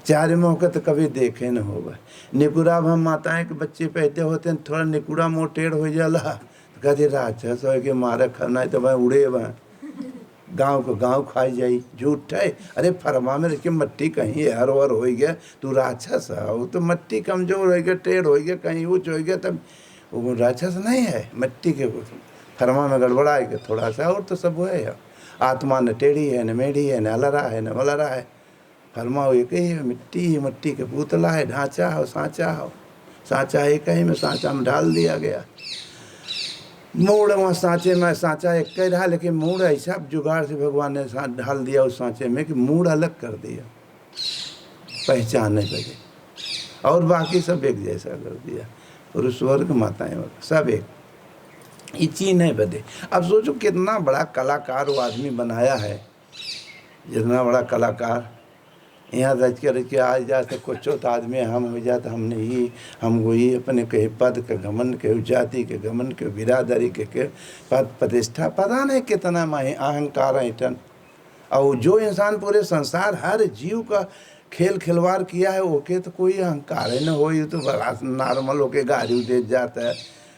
चार मौके तो कभी देखे न होगा। निकुरा हम माताएं के बच्चे पैदा होते हैं, थोड़ा निकुरा मुँह टेढ़ हो जाला तो कहते राक्षस हो के मारे खरना तो भाई उड़े वह गाँव को गाँव खाई जाई। झूठ है। अरे फरमा में रखिए मट्टी कहीं हर वर हो गया, तू राक्षस है। वो तो मट्टी कमजोर हो गया, टेढ़ हो गया, कहीं ऊँच हो गया, तब वो राक्षस नहीं है। मट्टी के फरमा में गड़बड़ा है थोड़ा सा, और तो सब वो है। आत्मा न टेढ़ी है, न मेढ़ी है, न अलरा है, न वलरा है। फरमा एक ही है, मिट्टी, मिट्टी के पुतला है, ढांचा हो, सांचा हो। सांचा एक ही में, सांचा में ढाल दिया गया। मूड वहाँ सांचे में, सांचा एक ही रहा, लेकिन मूड ऐसा जुगाड़ से भगवान ने ढाल दिया उस सांचे में कि मूड अलग कर दिया, पहचान नहीं लगे। और बाकी सब एक जैसा कर दिया। पुरुष वर्ग माताएं वर्ग सब एक, ये चीज नहीं बदे। अब सोचो कितना बड़ा कलाकार वो आदमी बनाया है, जितना बड़ा कलाकार यहाँ रच के आज जाते कुछ तो आदमी हम हो जाते, हमने ही हमको ही अपने कहे पद के घमंड के, जाति के घमंड के, बिरादरी के पद प्रतिष्ठा, पता नहीं कितना माही अहंकार ऐठन। और जो इंसान पूरे संसार हर जीव का खेल खिलवाड़ किया है, ओके तो कोई अहंकार ही न हो, ये तो बड़ा नॉर्मल होके गाड़ी दे जाता है।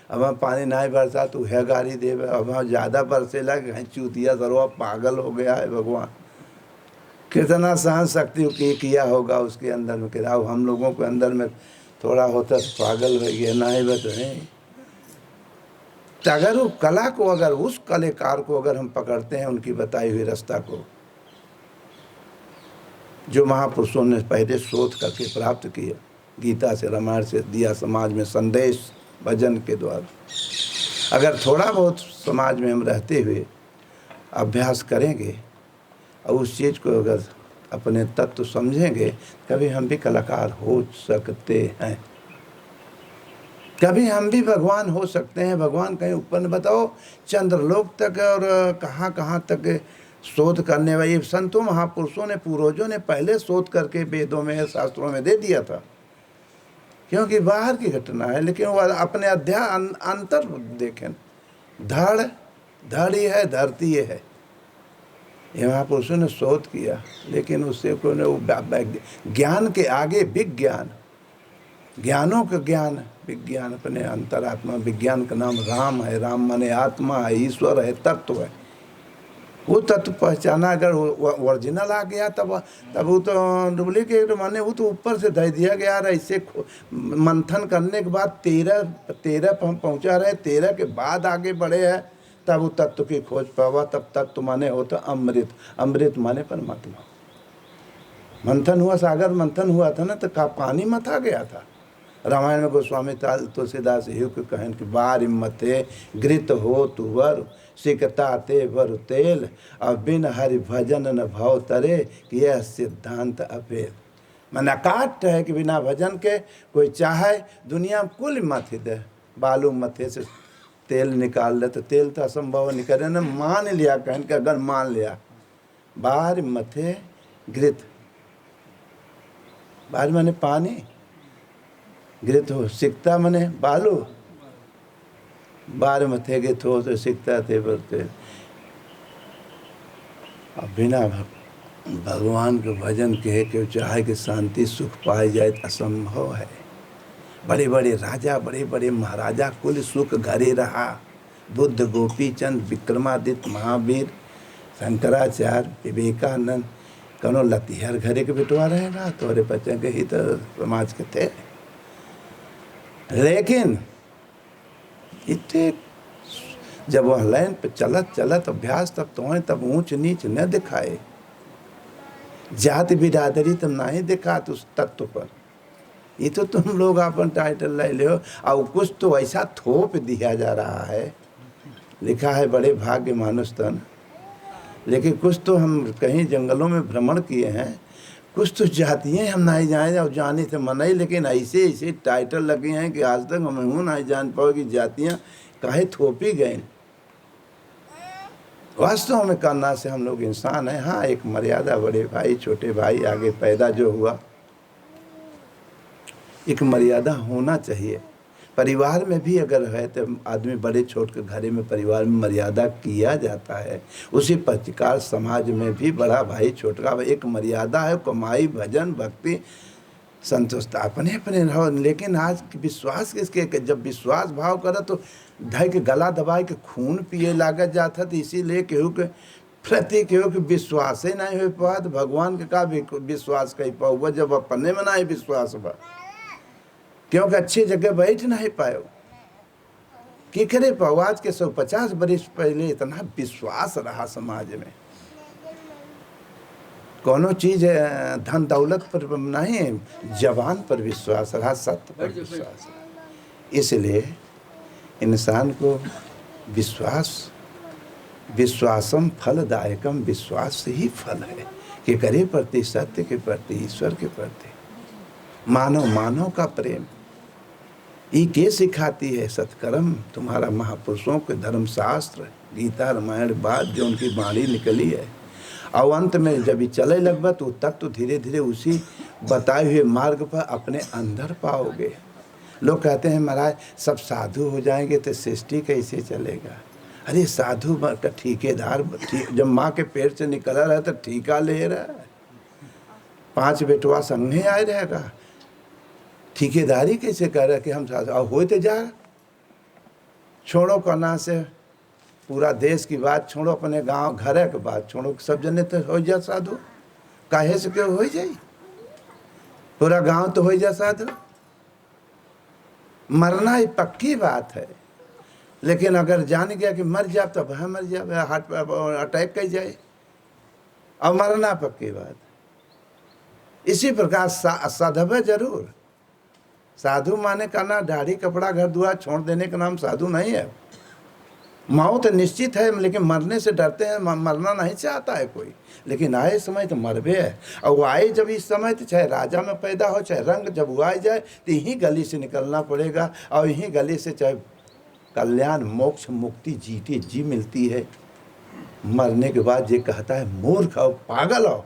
अब हम पानी नहीं बरसा तो है गाड़ी दे, अब हम ज़्यादा बरसे लगे चूतिया सरवा पागल हो गया है। भगवान कितना सहन शक्ति किया होगा उसके अंदर में, किरा हम लोगों के अंदर में थोड़ा होता तो पागल हो गया नहीं बताए। तो अगर वो कला को, अगर उस कलाकार को अगर हम पकड़ते हैं, उनकी बताई हुई रास्ता को, जो महापुरुषों ने पहले शोध करके प्राप्त किया, गीता से रामायण से दिया समाज में संदेश भजन के द्वारा, अगर थोड़ा बहुत समाज में हम रहते हुए अभ्यास करेंगे और उस चीज़ को अगर अपने तत्व समझेंगे, कभी हम भी कलाकार हो सकते हैं, कभी हम भी भगवान हो सकते हैं। भगवान कहीं ऊपर न बताओ चंद्रलोक तक और कहाँ कहाँ तक शोध करने वाले संतों महापुरुषों ने, पूर्वजों ने पहले शोध करके वेदों में शास्त्रों में दे दिया था, क्योंकि बाहर की घटना है। लेकिन वो अपने अध्याय अंतर देखें, धड़ ही है, धरती ये है। ये महापुरुषों ने शोध किया, लेकिन उससे कोई ज्ञान के आगे विज्ञान, ज्ञानों का ज्ञान, विज्ञान अपने अंतरात्मा, विज्ञान का नाम राम है। राम माने आत्मा है, ईश्वर है, तत्व है। वो तत्व पहचाना अगर ओरिजिनल आ गया, तब वो तो डुप्लीकेट माने वो तो ऊपर से दे दिया गया। ऐसे मंथन करने के बाद 13 हम पहुँचा रहे, 13 के बाद आगे बढ़े हैं, तब वो तत्व की खोज पावा। तब तत्व माने होता अमृत, अमृत माने परमात्मा। मंथन हुआ, सागर मंथन हुआ था ना, तो का पानी मथा गया था। रामायण में गोस्वामी तुलसीदास ही कहन कि बार मथे घृत हो तुवर सिकता ते वर तेल, अब बिन हरि भजन न भाव तरे, कि यह सिद्धांत अपेल। मन अकाट है कि बिना भजन के कोई चाहे दुनिया में कुल मथे दे, बालू मथे से तेल निकाल ले, तो तेल तो असंभव निकले ना। मान लिया कहन के, अगर मान लिया बाहर मथे घृत, बाहर माने पानी, घृत हो, सिकता माने बालू, बाहर मथे घृत हो तो सिकता थे बोलते। अब बिना भगवान के भजन के कि चाहे कि शांति सुख पाई जाए तो असंभव है। बड़े बड़े राजा, बड़े बड़े महाराजा कुल सुख घरे रहा। बुद्ध, गोपी चंद, विक्रमादित्य, महावीर, शंकराचार्य, विवेकानंद, कौनो लतीहर घरे के बिटवा रहेगा, तोरे बच्चे के ही तो समाज के थे। लेकिन इतने जब वह लाइन पे चलत चलत अभ्यास तब तो, तब ऊंच नीच न दिखाए, जाति बिरादरी तब नहीं दिखा तो उस तत्व पर। ये तो तुम लोग अपन टाइटल ले लो, और कुछ तो ऐसा थोप दिया जा रहा है, लिखा है बड़े भाग्य मानुष तन। लेकिन कुछ तो हम कहीं जंगलों में भ्रमण किए हैं, कुछ तो जातियाँ हम नहीं जाए और जाने से मनाई, लेकिन ऐसे ऐसे टाइटल लगे हैं कि आज तक हम हूँ नहीं जान पाओ कि जातियाँ काहे थोपी गई। वास्तव में करना से हम लोग इंसान हैं। हाँ, एक मर्यादा, बड़े भाई छोटे भाई आगे पैदा जो हुआ, एक मर्यादा होना चाहिए। परिवार में भी अगर है तो आदमी बड़े छोट के घरे में परिवार में मर्यादा किया जाता है, उसी प्रकार समाज में भी बड़ा भाई छोटा भाई एक मर्यादा है। कमाई भजन भक्ति संतुष्ट अपने अपने रहो। लेकिन आज विश्वास किसके, जब विश्वास भाव करे तो ढाई के गला दबाए के खून पिए लागत जाता। तो इसीलिए केहू के प्रति केहू के विश्वास ही नहीं हो पा तो भगवान के का विश्वास कही पाऊगा जब अपने में नहीं विश्वास बा। क्योंकि अच्छी जगह बैठ नहीं पाए कि करे पाओ। आज के 150 वर्ष पहले इतना विश्वास रहा समाज में, कोनो चीज धन दौलत पर नहीं, जवान पर विश्वास रहा, सत्य पर विश्वास रहा। इसलिए इंसान को विश्वासम फलदायकम, विश्वास से ही फल है कि करे प्रति सत्य के प्रति ईश्वर के प्रति मानव का प्रेम। ये के सिखाती है सत्कर्म, तुम्हारा महापुरुषों के धर्मशास्त्र गीता रामायण बाद जो उनकी वाणी निकली है। और अंत में जब ये चले लगभग तो तत्व धीरे धीरे उसी बताए हुए मार्ग पर अपने अंदर पाओगे। लोग कहते हैं महाराज सब साधु हो जाएंगे तो सृष्टि कैसे चलेगा। अरे साधु का ठेकेदार जब माँ के पेट से निकल रहा है तो ठीका ले रहा है, 5 बेटवा संगे आए रहेगा। ठेकेदारी कैसे कर रहा कि हम साधु और होते जा। छोड़ो करना से पूरा देश की बात छोड़ो, अपने गांव घर के बात छोड़ो, सब जने तो हो जा साधु। काहे से क्यों हो जाए, पूरा गांव तो हो जा साधु। मरना ही पक्की बात है, लेकिन अगर जान गया कि मर जा तो वह मर जा, हार्ट अटैक कर जाए और मरना पक्की बात। इसी प्रकार साधव जरूर। साधु माने करना दाढ़ी कपड़ा घर दुआर छोड़ देने का नाम साधु नहीं है। मौत निश्चित है, लेकिन मरने से डरते हैं, मरना नहीं चाहता है कोई। लेकिन आए समय तो मरबे है, और वो आए जब इस समय तो चाहे राजा में पैदा हो चाहे रंग, जब वो आ जाए तो यहीं गली से निकलना पड़ेगा। और यहीं गली से चाहे कल्याण मोक्ष मुक्ति जीते जी मिलती है। मरने के बाद ये कहता है मूर्ख हो पागल हो,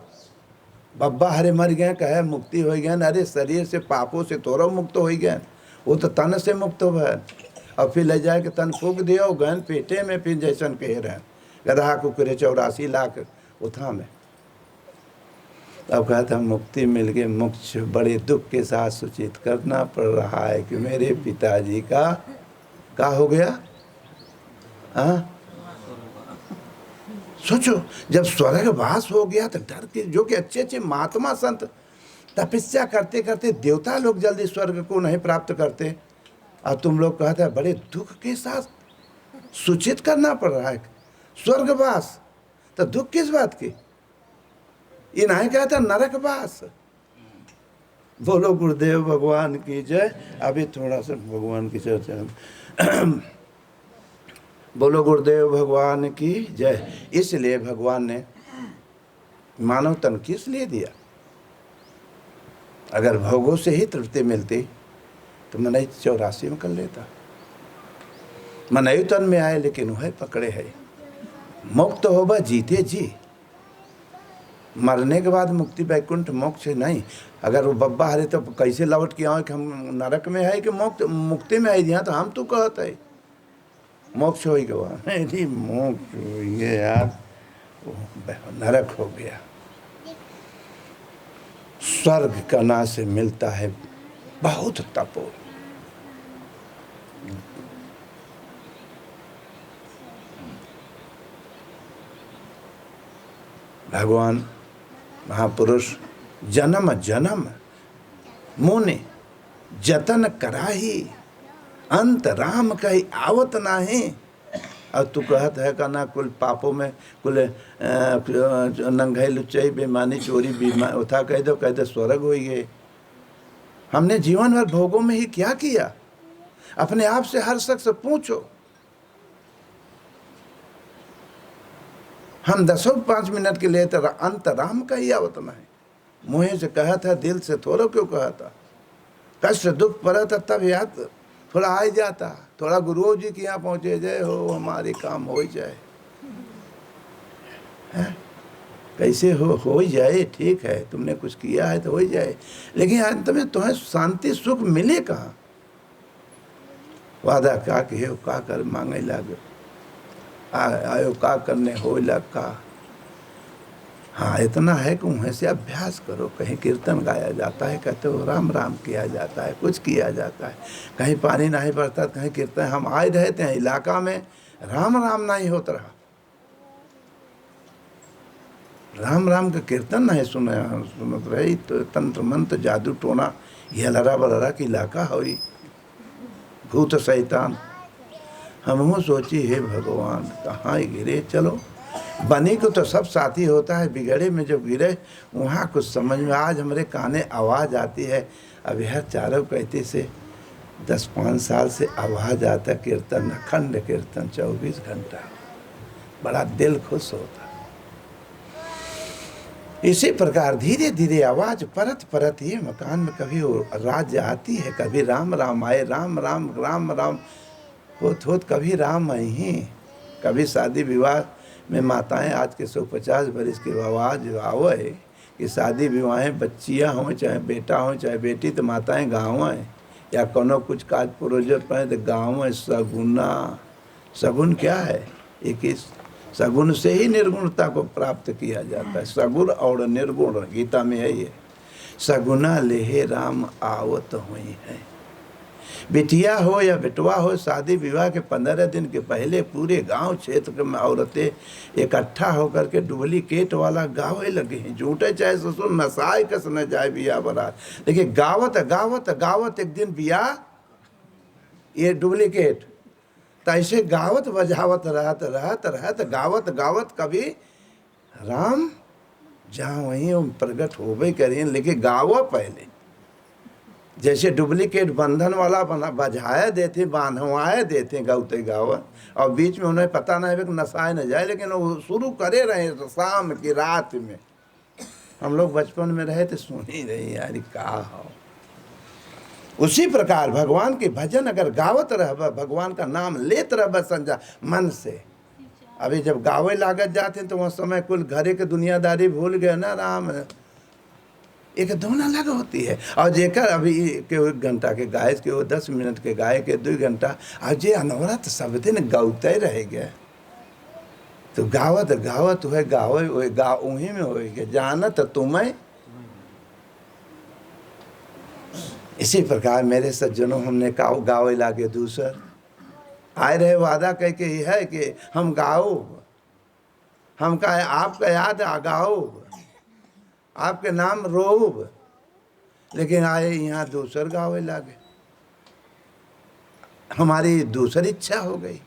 बब्बा हरे मर गए कहे मुक्ति हो गए। अरे शरीर से पापों से तोरो मुक्त हो गए, वो तो तन से मुक्त हो गए। और फिर ले जाए के तन फूक दियो गहन पेटे में, फिर जैसन कह रहे गधा कुकरे 84 लाख उठा में। अब कहता मुक्ति मिल गई, मोक्ष बड़े दुख के साथ सूचित करना पड़ रहा है कि मेरे पिताजी का हो गया। सोचो जब स्वर्गवास हो गया तो डर के, जो कि अच्छे अच्छे महात्मा संत तपस्या करते करते देवता लोग जल्दी स्वर्ग को नहीं प्राप्त करते, और तुम लोग कहते हैं बड़े दुख के साथ सूचित करना पड़ रहा है स्वर्गवास। तो दुख किस बात की, ये नहीं कहता नरकवास। बोलो गुरुदेव भगवान की जय। अभी थोड़ा सा भगवान की चर्चा। बोलो गुरुदेव भगवान की जय। इसलिए भगवान ने मानव तन किस लिए दिया। अगर भोगों से ही तृप्ति मिलती तो मनई 84 में कर लेता। मनई तन में आए लेकिन वह पकड़े है। मुक्त होगा जीते जी, मरने के बाद मुक्ति वैकुंठ मोक्ष नहीं। अगर वो बब्बा हरे तो कैसे लौट के आए कि हम नरक में है कि मुक्ति में आई दिया। तो हम तो कहते है मोक्ष हो गया, नहीं मोक्ष हो गया यार, नरक हो गया। स्वर्ग करना से मिलता है बहुत तपो। भगवान महापुरुष जन्म जन्म मुनि जतन कराही, अंत राम कही आवत नाही। और तू कहत है का ना कुल पापों में कुल नंगाई लुच्चाई बेमानी चोरी बीमा उठा कह दो स्वर्ग हो गए। हमने जीवन भर भोगों में ही क्या किया, अपने आप से हर शख्स पूछो। हम 10-5 मिनट के लिए तो अंत राम का ही आवत नहीं। मुँह से कहा था, दिल से थोड़ा क्यों कहा था। कष्ट दुख पड़ा था तब याद थोड़ा आ जाता, थोड़ा गुरुओं जी के यहाँ पहुँचे जय हो हमारे काम हो जाए। कैसे हो जाए, ठीक है तुमने कुछ किया है तो हो जाए, लेकिन अंत में तुम्हें शांति सुख मिले कहाँ। वादा का कि हे का कर मांगे लागे आयो का करने हो लग का। हाँ इतना है कि वहीं से अभ्यास करो। कहीं कीर्तन गाया जाता है, कहते हो राम राम किया जाता है, कुछ किया जाता है, कहीं पानी नहीं पड़ता, कहीं कीर्तन। हम आए रहते हैं इलाका में, राम राम नहीं होता रहा, राम राम का कीर्तन नहीं सुनत रही तो तंत्र मंत्र जादू टोना ये लड़ा बलरा की इलाका हुई भूत शैतान। हम सोची हे भगवान कहाँ गिरे। चलो बनी को तो सब साथी होता है, बिगड़े में जब गिरे वहाँ कुछ समझ में। आज हमारे काने आवाज़ आती है, अब यह चारों कहते से 10-5 साल से आवाज़ आता कीर्तन, अखंड कीर्तन 24 घंटा, बड़ा दिल खुश होता। इसी प्रकार धीरे धीरे आवाज़ परत परत ये मकान में कभी राज्य आती है, कभी राम राम आए, राम राम राम राम होत कभी राम आई ही। कभी शादी विवाह में माताएं आज के 150 बरस की आवाज़ आवे कि शादी विवाहें बच्चियाँ हों चाहे बेटा हो चाहे बेटी, तो माताएं गाँव हैं या कोनो कुछ काज प्रोजेक्ट पाए तो गाँव है। सगुना, सगुन क्या है? एक ही सगुन से ही निर्गुणता को प्राप्त किया जाता है। सगुण और निर्गुण गीता में है ये। सगुना लेहे राम आवत हुई है। बिटिया हो या बेटवा हो, शादी विवाह के 15 दिन के पहले पूरे गांव क्षेत्र में औरतें इकट्ठा होकर के डुप्लीकेट वाला गावे लगे हैं। झूठे चाहे ससुर नसाए कस न जाए बिया बरात, लेकिन गावत गावत गावत एक दिन बिया ये डुप्लीकेट। तो ऐसे गावत बजावत रहत रहत रहत गावत गावत कभी राम जहाँ वहीं प्रकट होबे करिए, लेकिन गावो पहले। जैसे डुप्लीकेट बंधन वाला बना बजाए देते, बांधवाए देते गौते गावा, और बीच में उन्हें पता नहीं है कि नसाए न जाए, लेकिन वो शुरू करे रहे शाम की रात में। हम लोग बचपन में रहे तो सुन ही रहे यार का हो। उसी प्रकार भगवान के भजन अगर गावत रह, भगवान का नाम लेत रह संजा मन से। अभी जब गावे लागत जाते तो वह समय कुल घरे के दुनियादारी भूल गए ना, राम एक धुन अलग होती है। और जेकर अभी के 1 घंटा के गाय के, वो 10 मिनट के गाय के 2 घंटा, और जे अनवरत सब दिन गौते रह गए। तो गावत गावत हुए गावे हुए गा उही में हो जानत तुम्हें। इसी प्रकार मेरे सज्जनों हमने काऊ गावे लागे दूसर आए रहे, वादा कह के ये है कि हम गाओ, हम का आपका याद आ गाओ, आपके नाम रोब, लेकिन आए यहाँ दूसर गावे लागे। हमारी दूसरी इच्छा हो गई।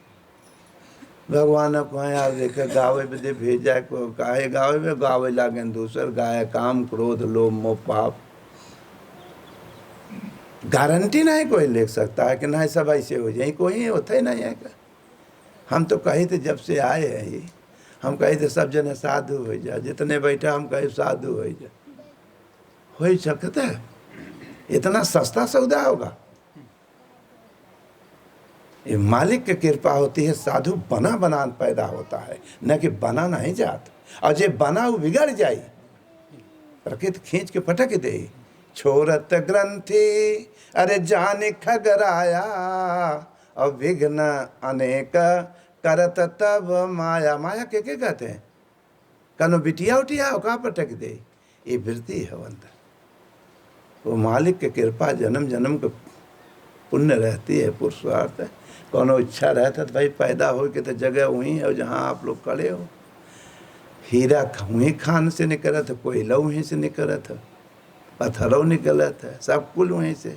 भगवान को यार देखे गावे में दे भेजा को काहे गावे में गावे लागे दूसर गाय काम क्रोध लोभ मोह पाप। गारंटी नहीं कोई ले सकता है कि नहीं सब ऐसे हो जाए, कोई होता ही नहीं है। हम तो कही थे जब से आए हैं ये, हम कही थे सब जने साधु हो जाए, जितने बैठा हम कहे साधु हो जाए। हो सकता है? इतना सस्ता सौदा होगा? ये मालिक की कृपा होती है। साधु बना बना पैदा होता है, न कि बना नहीं जाता। और जे बना वो बिगड़ जाए, प्रकृति खींच के पटक दे। छोरत ग्रंथि अरे जाने खगराया, और विघ्न अनेक करत तब माया। माया के कहते हैं? कनो बिटिया उठिया का पटक दे, ये वृत्ति है अंदर। वो मालिक के कृपा जन्म जन्म के पुण्य रहती है, पुरुषार्थ है। कोनो इच्छा रहता तो भाई पैदा हो के तो जगह वहीं है जहाँ आप लोग खड़े हो। हीरा वहीं खान से निकलत है, कोयला वहीं से निकलत है, पत्थरों निकलत है, सब कुल वहीं से।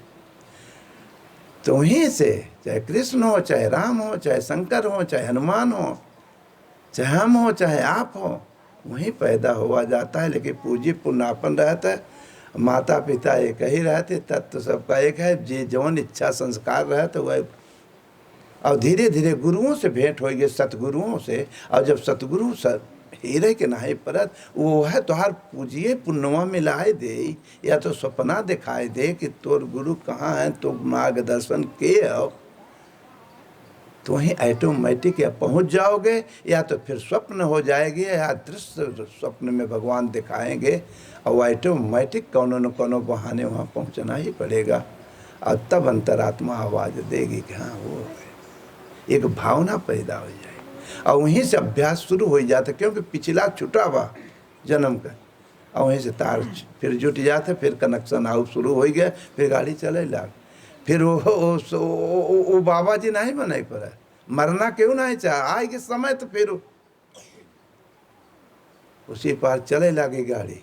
तो वहीं से चाहे कृष्ण हो, चाहे राम हो, चाहे शंकर हो, चाहे हनुमान हो, चाहे हम हो, चाहे आप हो, वहीं पैदा हुआ जाता है। लेकिन पूजी पुण्यापन रहता है, माता पिता एक ही रहते, तत्व सबका एक है। जे जौन इच्छा संस्कार रहते वह। और धीरे धीरे गुरुओं से भेंट होगी, सतगुरुओं से। और जब सतगुरु हीरे के नाहे परत वो है तोहार पूजिए पुण्यवा मिलाए दे, या तो सपना दिखाए दे कि तोर गुरु कहाँ है, तो मार्गदर्शन के हो, तो वहीं ऑटोमेटिक या पहुंच जाओगे, या तो फिर स्वप्न हो जाएगी, या दृश्य स्वप्न में भगवान दिखाएंगे, और ऑटोमेटिक कोनो न कोनो बहाने वहाँ पहुँचना ही पड़ेगा। और तब अंतरात्मा आवाज़ देगी कि हाँ वो है। एक भावना पैदा हो जाए और वहीं से अभ्यास शुरू हो जाता, क्योंकि पिछला छुटा हुआ जन्म का, और वहीं से तार फिर जुट जाते, फिर कनेक्शन आउट शुरू हो गया, फिर गाड़ी चले लाग। फिर वो बाबा जी नहीं बने पर मरना क्यों नहीं चाह, आए के समय तो फिर उसी पार चले लागे गाड़ी,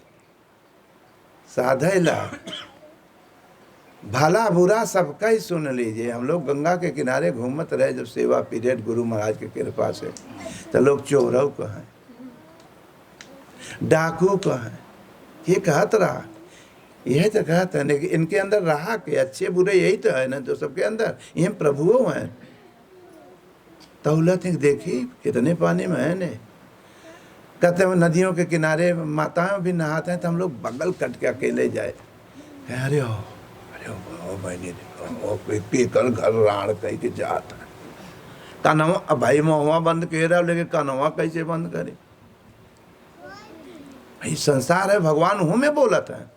साधे लाग। भला बुरा सबका ही सुन लीजिए। हम लोग गंगा के किनारे घूमत रहे जब सेवा पीरियड गुरु महाराज के कृपा से, तो लोग चोरव कहें, डाकू कहें, ये कहत रहा, यही तो कहते हैं। लेकिन इनके अंदर रहा के अच्छे बुरे यही तो है ना जो सबके अंदर, ये प्रभुओं हैं। तौलत देखी कितने पानी में है ने, कहते हैं नदियों के किनारे माताएं भी नहाते हैं तो हम लोग बगल कट के अकेले जाए, अरे हो पी कर घर राण कह के जाता है। कानवा भाई महुआ बंद कह रहा, लेकिन कानवा कैसे बंद करे? भाई संसार है, भगवान हूँ में बोलत है,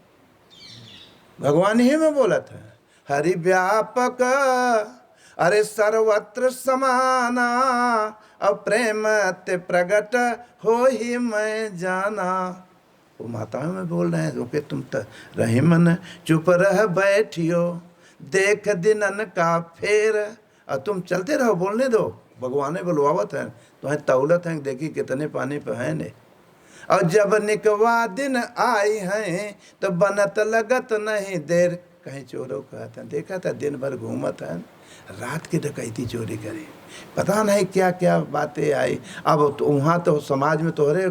भगवान ही में बोलत है। हरि व्यापक अरे सर्वत्र समाना, अब प्रेम ते प्रगट हो ही मैं जाना। वो माताओं में बोल रहे हैं कि तुम तो रहे मन चुप रह बैठियो, देख दिनन का फेर, और तुम चलते रहो, बोलने दो। भगवान बुलवावत है, तुम्हें तौलत है, देखी कितने पानी पे है ने। और जब निकवा दिन आई हैं तो बनत लगत नहीं देर, कहीं चोरों कहते हैं, देखा था दिन भर घूमत है, रात की डकैती चोरी करे, पता नहीं क्या क्या बातें आई। अब तो वहाँ तो समाज में तोहरे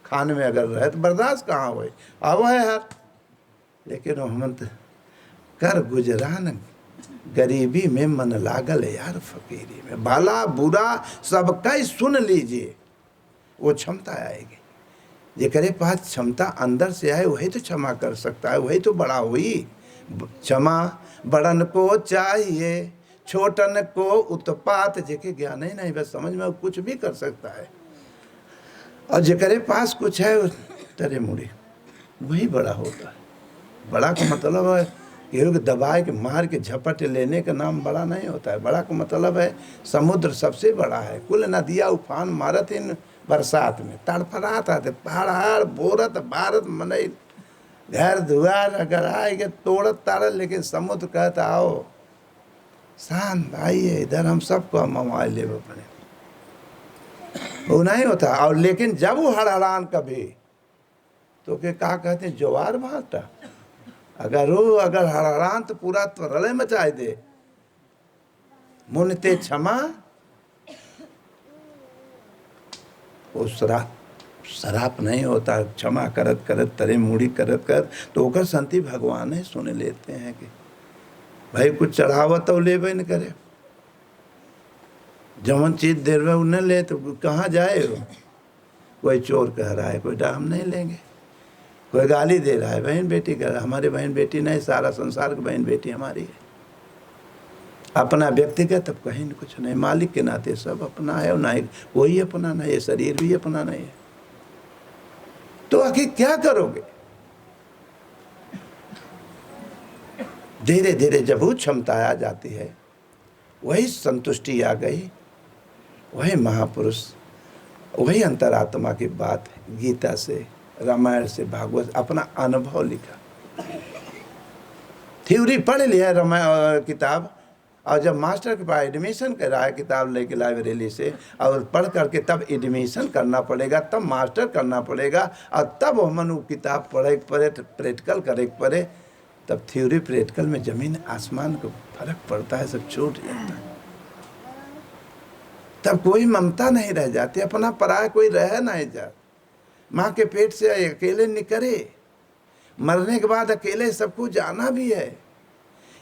खान में अगर रहे तो बर्दाश्त कहाँ हुए, अब है यार। लेकिन हमंत कर गुजरान गरीबी में मन लागल है यार, फकीरी में। भला बुरा सबका ही सुन लीजिए, वो क्षमता आएगी। जेकरे पास क्षमता अंदर से आए वही तो क्षमा कर सकता है, वही तो बड़ा हुई। क्षमा बड़न को चाहिए, छोटन को उत्पात, जेके ज्ञान ही नहीं बस समझ में वो कुछ भी कर सकता है। और जेकरे पास कुछ है तरे मुड़ी, वही बड़ा होता है। बड़ा का मतलब है कि दबाए के मार के झपट लेने का नाम बड़ा नहीं होता है। बड़ा का मतलब है समुद्र सबसे बड़ा है। कुल नदियाँ उफान मारत इन बरसात में, तड़फड़ात आते, पहाड़ बोरत भारत मनई, घर दुआर अगर आएंगे तोड़त ताड़त, लेकिन समुद्र कहता आओ शांत आइए इधर, हम सबको मोबाइल ले पड़े, वो नहीं होता। और लेकिन जब वो हड़हड़ान कभी तो के का कहते हैं ज्वार भाटा, अगर हड़हड़ान तो पूरा त्वरले मचाए दे। मुनते क्षमा वो शराप नहीं होता, क्षमा करत करत तरे मूड़ी करत कर तो ओकर संति भगवान है सुन लेते हैं कि भाई कुछ चढ़ावा तो ले न करे, जवन चीज दे रहे उन्हें ले तो कहाँ जाए हो। कोई चोर कह रहा है, कोई डाम नहीं लेंगे, कोई गाली दे रहा है, बहन बेटी कह रहा है, हमारी बहन बेटी नहीं, सारा संसार की बहन बेटी हमारी है। अपना व्यक्तिगत तब कहीं कुछ नहीं, मालिक के नाते सब अपना है, और ना कोई अपना नहीं है, शरीर भी अपना नहीं है। तो आखिर क्या करोगे? धीरे धीरे जब वो क्षमता आ जाती है, वही संतुष्टि आ गई, वही महापुरुष, वही अंतरात्मा की बात है। गीता से, रामायण से, भागवत, अपना अनुभव लिखा। थ्योरी पढ़ लिया रामायण किताब, और जब मास्टर के पास एडमिशन करा है किताब लेके लाइब्रेरी से, और पढ़ करके तब एडमिशन करना पड़ेगा, तब मास्टर करना पड़ेगा, और तब हमन वो किताब पढ़े पड़े, प्रैक्टिकल करे पड़े, तब थ्योरी प्रैक्टिकल में जमीन आसमान को फर्क पड़ता है, सब छूट जाता है। तब कोई ममता नहीं रह जाती, अपना पराया कोई रह नहीं जा। माँ के पेट से अकेले निकले, मरने के बाद अकेले सबको जाना भी है।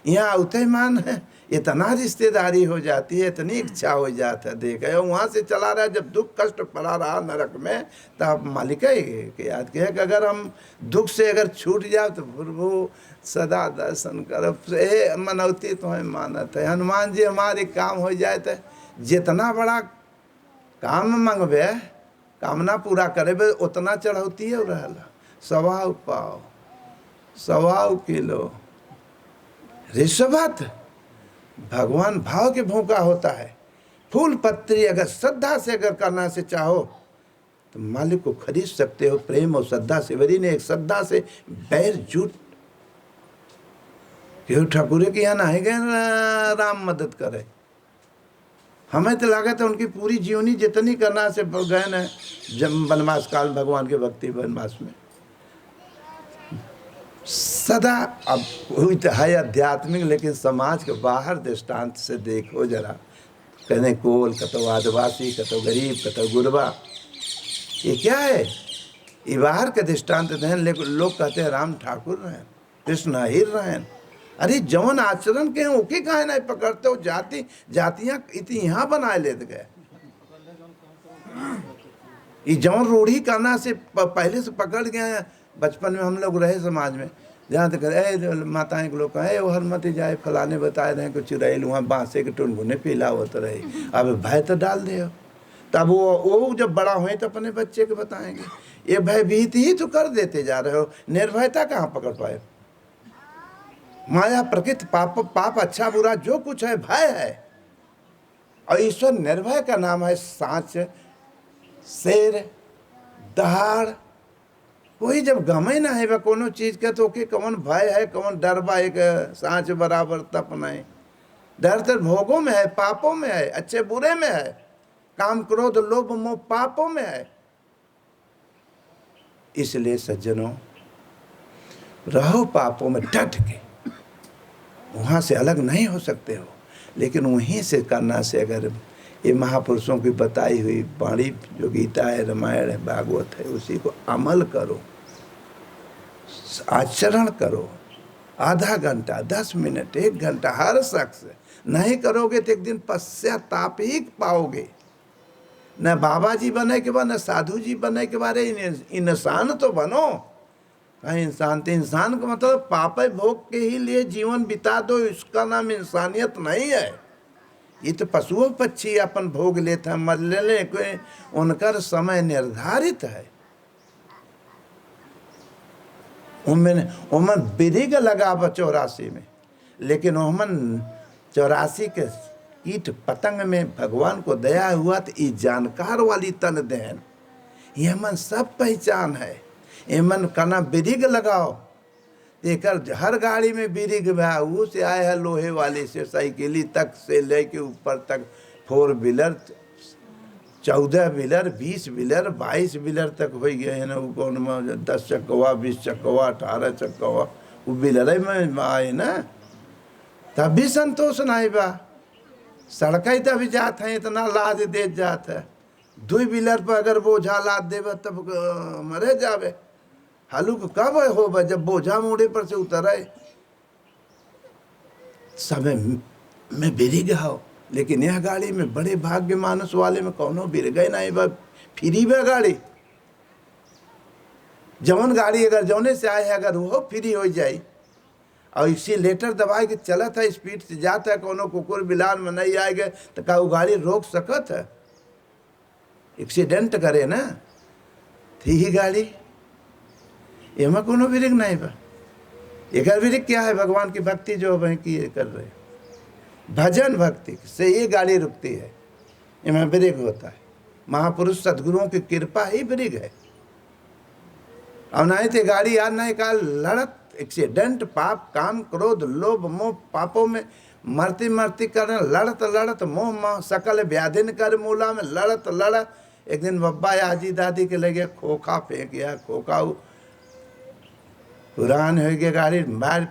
यहाँ उते मान है, इतना रिश्तेदारी हो जाती है, इतनी इच्छा हो जाता है, देख वहाँ से चला रहा है। जब दुख कष्ट पड़ा रहा नरक में, तब मालिक के याद किया कि अगर हम दुख से अगर छूट जाए तो प्रभु सदा दर्शन करब, से मनौती तुम्हें मानत है। हनुमान जी हमारे काम हो जाए तो जितना बड़ा काम मंगबे, कामना पूरा करे, उतना चढ़ौती है। 1.25 पाव 1.25 किलो रिश्वत भगवान भाव के भूखा होता है। फूल पत्ती अगर श्रद्धा से अगर करना से चाहो तो मालिक को खरीद सकते हो, प्रेम और श्रद्धा से। वरी ने एक श्रद्धा से बैर झूठ क्यों ठाकुर के यहाँ नहाए गए राम मदद करे। हमें तो लगा था उनकी पूरी जीवनी जितनी करना से गए न जब वनवास काल भगवान के भक्ति वनवास में सदा। अब हुई तो है आध्यात्मिक, लेकिन समाज के बाहर दृष्टांत से देखो जरा। कहने कोल कतो आदिवासी, कतो गरीब, कतो गुरबा, ये क्या है? ये बाहर के दृष्टांत हैं, लेकिन लोग कहते हैं राम ठाकुर रहें, कृष्ण अहिर रहें। अरे जवन आचरण के हैं ओके काहे नहीं पकड़ते हो? जातियां इतनी यहाँ बनाए लेते गए। ये जवन रूढ़ी करना से पहले से पकड़ गए हैं। बचपन में हम लोग रहे समाज में, जहाँ तक माताएं के लोग कहे वो हरमती जाए फलाने बताए रहे कि चुराइल वहाँ बांसे के टुनगुने पिलावत रहे। अब भय तो डाल दे, तब वो जब बड़ा हुए तो अपने बच्चे को बताएंगे। ये भयभीत ही तो कर देते जा रहे हो, निर्भयता कहाँ पकड़ पाए? माया प्रकृति पाप अच्छा बुरा जो कुछ है भय है, और ईश्वर निर्भय का नाम है। सांच शेर दहाड़ कोई जब गमे ना है वह कोनो चीज का तो के कौन भय है, कौन डर बा? एक सांच बराबर तप नहीं। डर तो भोगों में है, पापों में है, अच्छे बुरे में है, काम क्रोध लोभ मोह पापों में है। इसलिए सज्जनों रहो पापों में डट के, वहां से अलग नहीं हो सकते हो, लेकिन वहीं से करना से अगर ये महापुरुषों की बताई हुई वाणी जो गीता है, रामायण है, भागवत है, उसी को अमल करो, आचरण करो। आधा घंटा 10 मिनट 1 घंटा हर शख्स नहीं करोगे तो एक दिन पश्चाताप ही पाओगे। न बाबा जी बने के बाद, न साधु जी बने के बारे, इंसान तो बनो। इंसान तो इंसान का मतलब पाप भोग के ही लिए जीवन बिता दो, इसका नाम इंसानियत नहीं है। ये तो पशुओं पक्षी अपन भोग लेते हैं, मर ले कोई उनका समय निर्धारित है। उमन बिरिग लगा 84 में, लेकिन उमन 84 के कीट पतंग में भगवान को दया हुआ तो ये जानकार वाली तन देन, ये मन सब पहचान है। एमन कना बिरिग लगाओ, देकर हर गाड़ी में बिरिग वो से आए है, लोहे वाले से साइकिली तक से लेके ऊपर तक 4 व्हीलर 14 व्हीलर 20 व्हीलर 22 व्हीलर तक हो गए हैं ना। वो कौन में 10 चक्कवा 20 चक्कवा 18 चक्कवा वो व्हीलर में आए ना, तब भी संतोष नहीं बा। सड़क ही तभी जात है, इतना लाद दे जात है। 2 व्हीलर पर अगर बोझा लाद देवे तब मरे जावे। हलुक कब हो जब बोझा मोड़े पर से उतरे। समय में बिरिग हो, लेकिन यह गाड़ी में बड़े भाग्य मानस वाले में कौनो बिरगे नहीं बा, फ्री बा गाड़ी। जवन गाड़ी अगर जौने से आए है अगर वो फ्री हो जाए, और इसी लेटर दबाए के चला था, स्पीड से जाता है, कोनो कुकुर बिलान में नहीं आएगा तो का वो गाड़ी रोक सकत है? एक्सीडेंट करे ना थी ही गाड़ी, एमा कोनो बिरिग नहीं बा। एक बिरिग क्या है? भगवान की भक्ति जो वह की कर रहे, भजन भक्ति से ये गाड़ी रुकती है, इनमें ब्रेक होता है। महापुरुष सदगुरुओं की कृपा ही ब्रेक है। और नहीं तो गाड़ी याद नहीं का लड़त एक्सीडेंट पाप काम क्रोध लोभ मोह पापों में मरती मरती करने लड़त लड़त मोह मोह सकल व्याधिन कर मूला में लड़त लड़त। एक दिन बब्बा आजी दादी के लगे खोखा फेंक गया, खोखा पुरान हो गया गाड़ी मार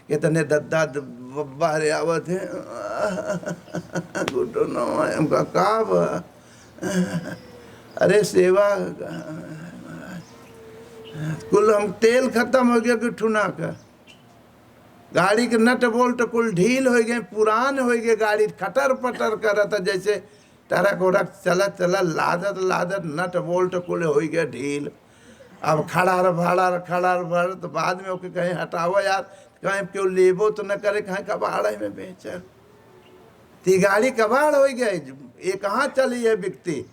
कितने दद्दा बब्बा रे आवत है गुटो नो हमका काब। अरे सेवा कुल हम तेल खत्म हो गया कि ठुना का गाड़ी के नट बोल्ट कुल ढील हो गए, पुरान हो गए, गाड़ी खटर पटर करता जैसे टरक उरक चलत चलत लादत लादत नट बोल्ट कुल हो गया ढील। अब खड़ा भाड़ा तो बाद में ओके कहीं हटाओ यार, कहीं क्यों लेबो तो न करे, कहीं कबाड़ में बेचा ती गाड़ी कबाड़ हो गई। ये कहाँ चली है बिकती,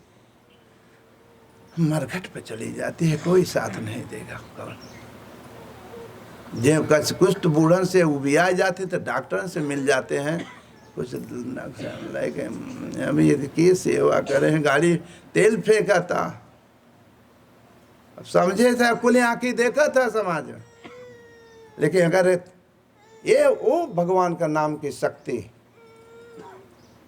मरघट पे चली जाती है, कोई साथ नहीं देगा। जो कुछ बूढ़न से उबिया जाते तो डॉक्टर से मिल जाते हैं, कुछ लाइक अभी की सेवा करें, गाड़ी तेल फेंका था, अब समझे था, कुल आँखी देखा था समाज में। लेकिन अगर ये वो भगवान का नाम की शक्ति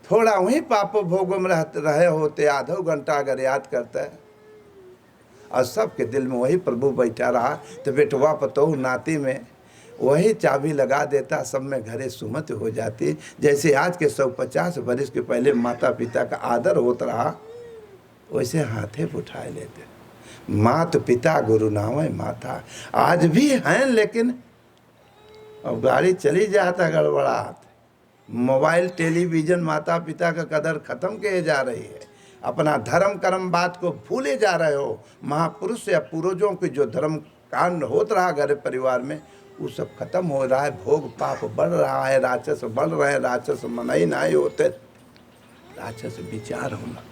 थोड़ा वहीं पाप भोगों में रहे होते, आधो घंटा अगर याद करता है और सबके दिल में वही प्रभु बैठा रहा, तो बेटवा पतोह नाती में वही चाबी लगा देता, सब में घरे सुमत हो जाती। जैसे आज के 150 वर्ष के पहले माता पिता का आदर होता रहा, वैसे हाथे उठाए लेते। मात पिता गुरु नावे माता आज भी हैं, लेकिन अब गाड़ी चली जाता गड़बड़ात, मोबाइल टेलीविजन माता पिता का कदर खत्म किए जा रही है, अपना धर्म कर्म बात को भूले जा रहे हो। महापुरुष या पूर्वजों की जो धर्म कांड होता रहा घर परिवार में, वो सब खत्म हो रहा है, भोग पाप बढ़ रहा है, राक्षस बढ़ रहे हैं, राक्षस मनाई नहीं होते, राक्षस विचार होना।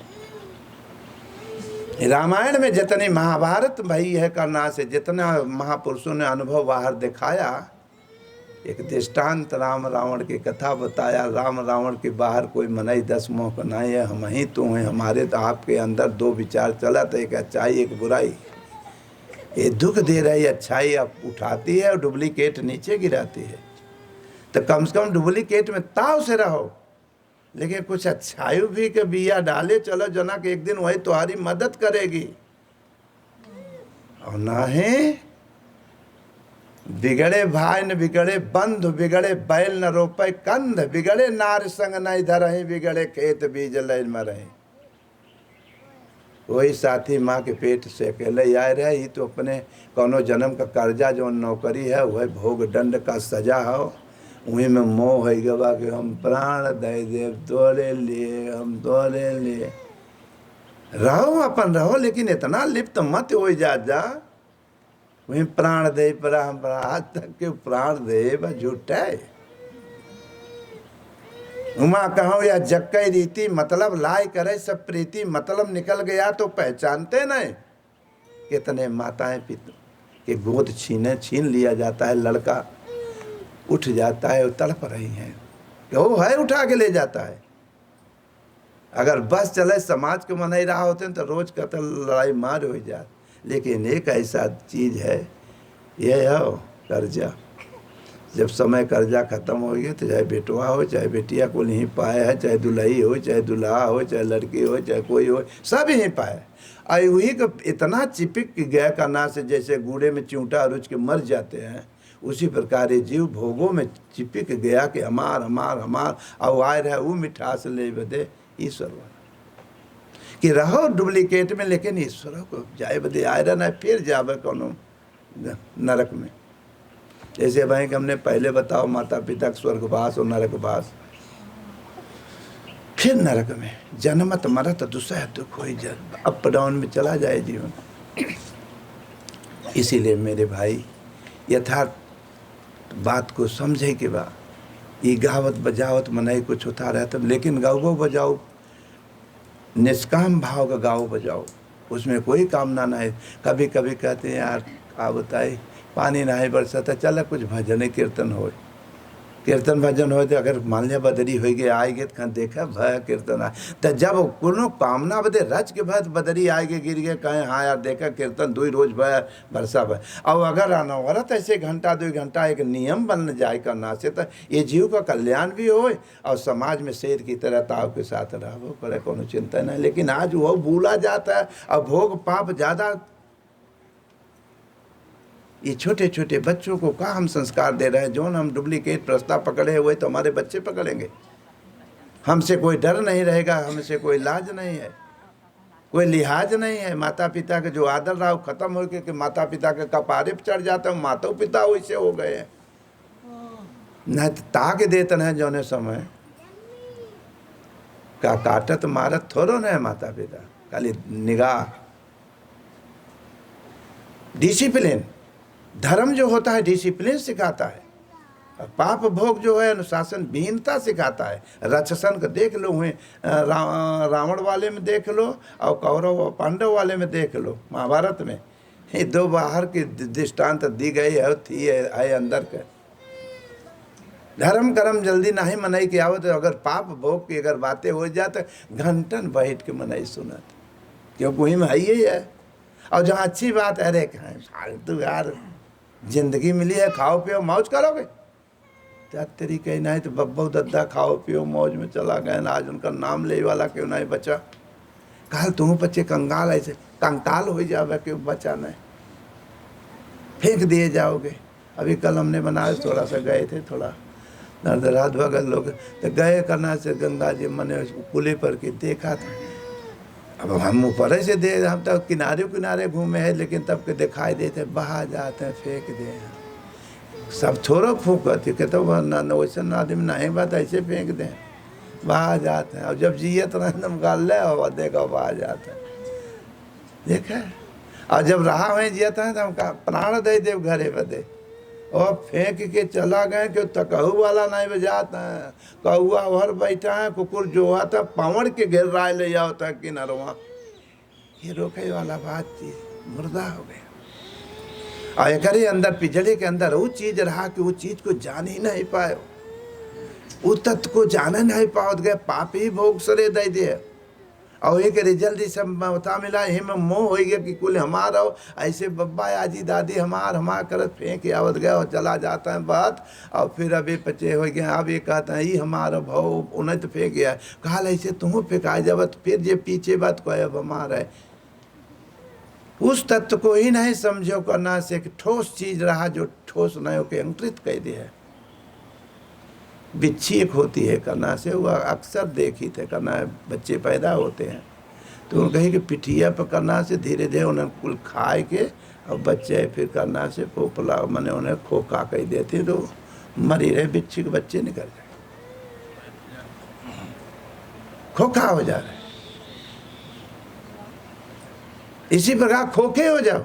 रामायण में जितनी महाभारत भई है करना से, जितना महापुरुषों ने अनुभव बाहर दिखाया, एक दृष्टांत राम रावण की कथा बताया। राम रावण के बाहर कोई मनाई 10 मोह का नहीं है, हम ही तो हैं, हमारे तो आपके अंदर 2 विचार चला था, एक अच्छाई एक बुराई। ये दुख दे रही अच्छाई आप उठाती है और डुप्लीकेट नीचे गिराती है, तो कम से कम डुप्लीकेट में ताव से रहो, लेकिन कुछ अच्छाई भी के बिया डाले चलो, जना कि एक दिन वही तुम्हारी मदद करेगी। और ना है बिगड़े भाई न बिगड़े बंधु, बिगड़े बैल न रोपे कंध, बिगड़े नार संग नहीं धरही, बिगड़े खेत बीज लय मरही। वही साथी माँ के पेट से अकेले आए रहे, ही तो अपने कौनो जन्म का कर्जा जो नौकरी है वह भोग दंड का सजा हो, वहीं में मोह है गवा कि हम प्राण दे देव तोरे लिए, हम तोरे लिए। रहो अपन रहो, लेकिन इतना लिप्त मत हो जा वहीं प्राण दे पर हम आज तक के प्राण दे बस झूठा है। उमा कहो या जक्कई रीति, मतलब लाए करे सब प्रीति, मतलब निकल गया तो पहचानते नहीं। कितने माताएं पिता के गोद छीन लिया जाता है, लड़का उठ जाता है, तड़प रही हैं, वो है उठा के ले जाता है। अगर बस चले समाज के मन ही रहा होते तो रोज कतल लड़ाई मार हो जाती। लेकिन एक ऐसा चीज़ है, यह है कर्जा। जब समय कर्जा खत्म हो गया तो चाहे बेटवा हो चाहे बेटिया को नहीं पाए है, चाहे दुल्ही हो चाहे दुल्हा हो चाहे लड़की हो चाहे कोई हो, सब ही पाए। और वही को इतना चिपक गया करना से, जैसे गूड़े में चिंटा रुच के मर जाते हैं, उसी प्रकार ये जीव भोगों में चिपक गया कि हमार हमार हमार, और आए रहे वो मिठास ले बदे ईश्वर कि रहो डुप्लीकेट में, लेकिन ईश्वर को जाए बदे आए रहना, फिर जावे कोनो नरक में। जैसे भाई हमने पहले बताओ माता पिता का स्वर्गवास और नरकवास, फिर नरक में जन्मत मरत दुसह दुख हो, अप डाउन में चला जाए जीवन। इसीलिए मेरे भाई यथार्थ बात को समझे कि बा ये गावत बजावत मनाई कुछ होता रहता, लेकिन गाओ बजाओ निष्काम भाव का गाओ बजाओ, उसमें कोई कामना ना है। कभी कभी कहते हैं यार क्या बताए पानी ना है बरसाता, चल कुछ भजन कीर्तन हो, कीर्तन भजन हो तो अगर मान लिया बदरी हो गई आएगी तो देखा भय कीर्तन आ, तो जब कोनो कामना बदे रच के भय बदरी आएगी गिर गए कहें हाँ यार देखा कीर्तन 2 रोज भय बरसा भय। और अगर अनवरत ऐसे घंटा 2 घंटा एक नियम बन जाए करना से, तो ये जीव का कल्याण भी हो और समाज में शेर की तरह ताव के साथ रहो, करे कोनो चिंता नहीं। लेकिन आज वो भूला जाता है और भोग पाप ज़्यादा। ये छोटे छोटे बच्चों को कहाँ हम संस्कार दे रहे हैं, जो हम डुप्लीकेट प्रस्ताव पकड़े हुए तो हमारे बच्चे पकड़ेंगे। हमसे कोई डर नहीं रहेगा, हमसे कोई लाज नहीं है, कोई लिहाज नहीं है। माता पिता का जो आदर रहा वो खत्म हो गया कि माता पिता के कपारे पर चढ़ जाता है, माता पिता वैसे हो गए हैं। न ताक देते हैं जौने समय का काटत मारत थोड़ो न है माता पिता, खाली निगाह। डिसिप्लिन धर्म जो होता है डिसिप्लिन सिखाता है, और पाप भोग जो है अनुशासन विहीनता सिखाता है। राक्षसन को देख लो, हुए रावण वाले में देख लो और कौरव और पांडव वाले में देख लो महाभारत में, ये दो बाहर की दृष्टांत दी गई है, थी है अंदर के। धर्म कर्म जल्दी नहीं मनाई के आवत, अगर पाप भोग की अगर बातें हो जाते घंटन बैठ के मनाई सुनत, क्यों वही में ही है। और जहाँ अच्छी बात है, अरे कहाँ फालतू यार, जिंदगी मिली है, खाओ पियो मौज करोगे। क्या तेरी कही नहीं तो बब्बू दद्दा खाओ पियो मौज में चला गए, आज उनका नाम ले वाला क्यों नहीं बचा। कल तुम बच्चे कंगाल ऐसे कंकाल हो जावे, क्यों बचा नहीं, फेंक दिए जाओगे। अभी कल हमने बनाया, थोड़ा सा गए थे, थोड़ा रात बगल लोग तो गए करना से गंगा जी मने पुली पर की देखा था। अब हम ऊपर से दे, हम तो किनारे किनारे घूमे हैं, लेकिन तब के दिखाई देते बहा जाते हैं, फेंक दे। सब थोड़ा फूकती के तो वैसे आदमी नहीं बात ऐसे फेंक दें, बहा जाते हैं। और जब जियत रहे गाल ले और देखो बहा जाते हैं, देखे। और जब रहा हुए जियत है तो हम प्राण दे दे घरे बदे, और फेंक के चला गए कि तकहू वाला नहीं बजाता है। कौआ उधर बैठा है, कुकुर जो आता पावड़ के घेर रहा ले जाता है किनारवा, ये रोके वाला बात थी, मुर्दा हो गया। और एक अंदर पिछड़े के अंदर वो चीज रहा कि वो चीज को जान ही नहीं पाए, वो तत्व को जाने नहीं पाओ गए, पाप ही भोग सरे दे दिए। और एक रिजल्ट सब बता मिला, हिम मोह हो गया कि कुल हमारा हो, ऐसे बब्बा आजी दादी हमार करत फेंक आवत गया और चला जाता है बात। और फिर अभी बच्चे हो गए, अब ये कहता है ये हमारा भाव उन्हें तो फेंक गया, कहा ऐसे तुम फेंका जब, फिर ये पीछे बात को अब हमारा है। उस तत्व को ही नहीं समझो करना से कि ठोस चीज रहा जो ठोस नहीं होकर अंकुरित कह दिया। बिच्छी एक होती है करना से, वो अक्सर देखी थे करना है, बच्चे पैदा होते हैं तो उन्हें कही कि पिठिया पर करना से धीरे धीरे उन्हें कुल खाए के और बच्चे फिर करना से पोपला मैंने उन्हें खोखा कह देते तो मरी रहे बिच्छी के बच्चे निकल जाए, खोखा हो जा रहे। इसी प्रकार खोखे हो जाओ,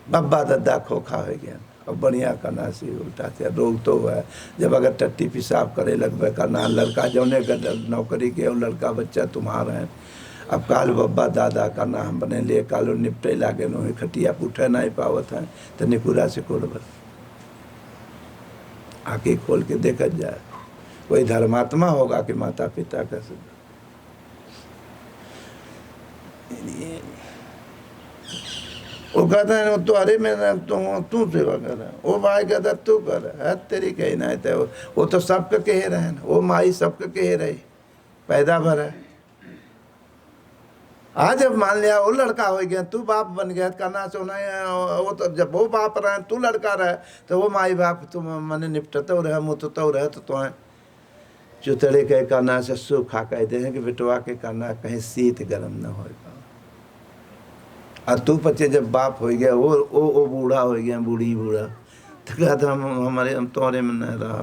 बब्बा दद्दा खोखा हो गया। और बढ़िया करना से उल्टा से रोग तो हुआ है, जब अगर टट्टी पेशाब करे लगभग करना, लड़का जौने नौकरी के और लड़का बच्चा तुम्हारा है। अब काल बब्बा दादा करना हम बने लिए कालो निपटे लागे नो खटिया उठे नहीं पावत है, तो निकुरा से खोल बस आके खोल के देखा जाए, कोई धर्मात्मा होगा कि माता पिता का सब। वो कहता है तो अरे मैं तू सेवा कर रहा है, वो भाई कहता तू कर है, तेरी कही नहीं थे। वो तो सबके कह रहे हैं, वो माई सबके कह रही पैदा भर है। आज जब मान लिया वो लड़का हो गया, तू बाप बन गया करना से नहीं, वो तो जब वो बाप रहे तू लड़का रहे तो वो माई बाप तुम मैंने निपटते रहे मुँहतो रहे तो तुम्हें चुतड़े कह करना से सूखा कहते हैं कि बिटवा के करना कहीं शीत गर्म न हो। और तू बच्चे जब बाप हो गया, वो बूढ़ा हो गया, बूढ़ी बूढ़ा तो कहता हम तोरे में नहीं रहा,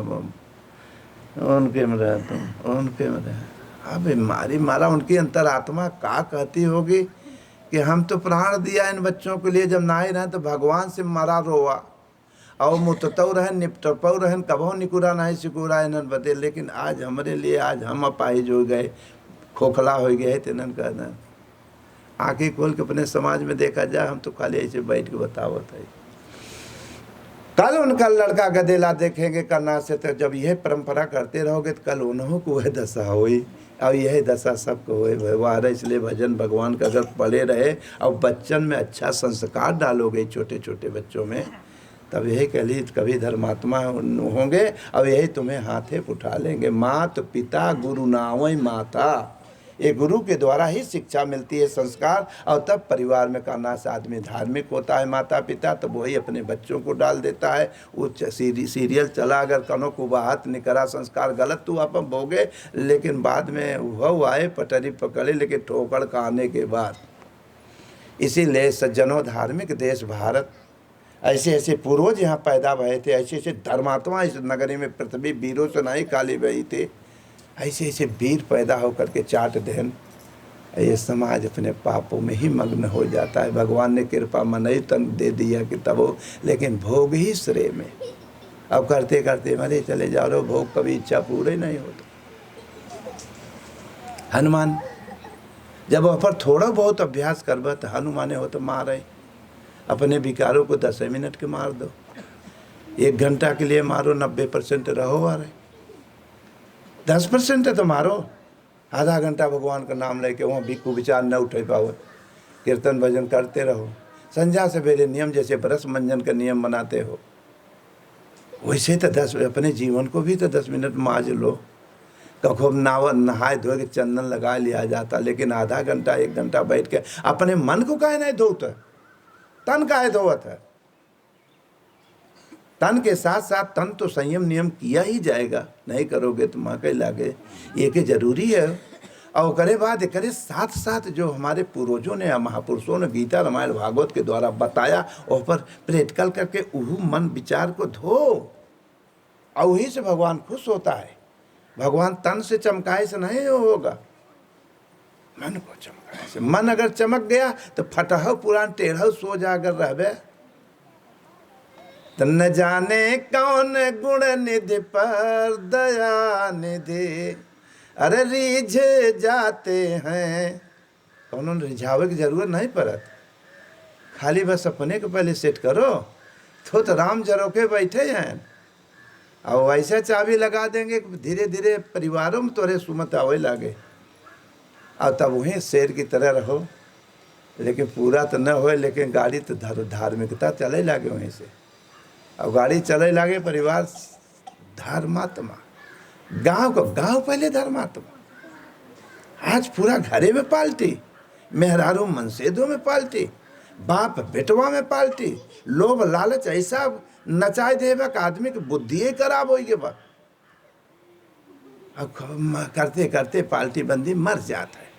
उनके में रहा, तुम उनके में रहा। अब मारा उनकी अंतरात्मा का कहती होगी कि हम तो प्राण दिया इन बच्चों के लिए, जब ना ही रहे तो भगवान से मरा रोआ और मुततौ रहे निपटपौ रहे, कबो निकुरा नहीं सिकुरा इन्हन बते। लेकिन आज हमारे लिए आज हम अपाहिज हो गए, खोखला हो गए तो इन्हन कहना आँखें खोल के अपने समाज में देखा जाए, हम तो खाली ऐसे बैठ के बतावत है। कल उनका लड़का गदेला देखेंगे करना से, तो जब यह परंपरा करते रहोगे तो कल उन्हों को वह दशा हुई और यह दशा सबको हुए व्यवहार है। इसलिए भजन भगवान का अगर पढ़े रहे और बच्चन में अच्छा संस्कार डालोगे छोटे छोटे बच्चों में, तब यही कह कभी धर्मात्मा होंगे और यही तुम्हें हाथे उठा लेंगे। मात पिता गुरु नावई माता, ये गुरु के द्वारा ही शिक्षा मिलती है संस्कार, और तब परिवार में करना से आदमी धार्मिक होता है। माता पिता तब वही अपने बच्चों को डाल देता है। वो सीरियल चला अगर कनो को बात निकरा संस्कार गलत तो आप भोगे, लेकिन बाद में वह आए पटरी पकड़े, लेकिन ठोकर खाने के बाद। इसीलिए सज्जनों धार्मिक देश भारत, ऐसे ऐसे पूर्वज यहाँ पैदा भए थे, ऐसे ऐसे धर्मात्मा इस नगरी में पृथ्वी वीरों से नहीं काली बही थे। ऐसे ऐसे वीर पैदा होकर के चाट देन ये समाज अपने पापों में ही मग्न हो जाता है। भगवान ने कृपा मनई तंग दे दिया कि तब हो, लेकिन भोग ही श्रेय में। अब करते करते मरे चले जा रहे हो, भोग कभी इच्छा पूरे नहीं होता। हनुमान जब वह पर थोड़ा बहुत अभ्यास करब तो हनुमाने हो तो मारे। अपने विकारों को 10 मिनट के मार दो, 1 घंटा के लिए मारो, 90% रहो आ रहे, 10% तो मारो। आधा घंटा भगवान का नाम लेके वहाँ भी कुविचार न उठे पाओ, कीर्तन भजन करते रहो। संध्या सवेरे नियम जैसे ब्रश मंजन का नियम बनाते हो, वैसे तो 10 अपने जीवन को भी तो 10 मिनट माज लो। खूब नहाए धो के चंदन लगा लिया जाता, लेकिन आधा घंटा 1 घंटा बैठ के अपने मन को काहे नहीं धोता, तन काहे धोवत है। तन के साथ साथ तन तो संयम नियम किया ही जाएगा, नहीं करोगे तो माँ कहीं लागे, ये के जरूरी है। और करे बाद करे साथ साथ जो हमारे पूर्वजों ने महापुरुषों ने गीता रामायण भागवत के द्वारा बताया, और पर प्रैक्टिकल करके उहू मन विचार को धो, और वही से भगवान खुश होता है। भगवान तन से चमकाए से नहीं होगा, मन को चमकाए से। मन अगर चमक गया तो फटह पुराण टेढ़ सो जाकर रहबे। तो न जाने कौन गुण निधि पर दया निधि, अरे रिझ जाते हैं। कौन रिझावे की जरूरत नहीं पड़त, खाली बस अपने को पहले सेट करो। तो राम जरोके बैठे हैं, और वैसे चाबी लगा देंगे, धीरे धीरे परिवारों में तोरे सुमत आवे लागे, और तब वहीं शेर की तरह रहो। लेकिन पूरा तो न हो, लेकिन गाड़ी तो धार्मिकता चले लागे वहीं से, और गाड़ी चले लागे परिवार धर्मात्मा। गांव को गांव पहले धर्मात्मा। आज पूरा घरे में पाल्टी, मेहरारू मनसेदों में पाल्टी, बाप बेटवा में पाल्टी। लोभ लालच ऐसा नचाए देवे कि आदमी की बुद्धि खराब हो गई बा। अब करते करते पाल्टी बंदी मर जाता है।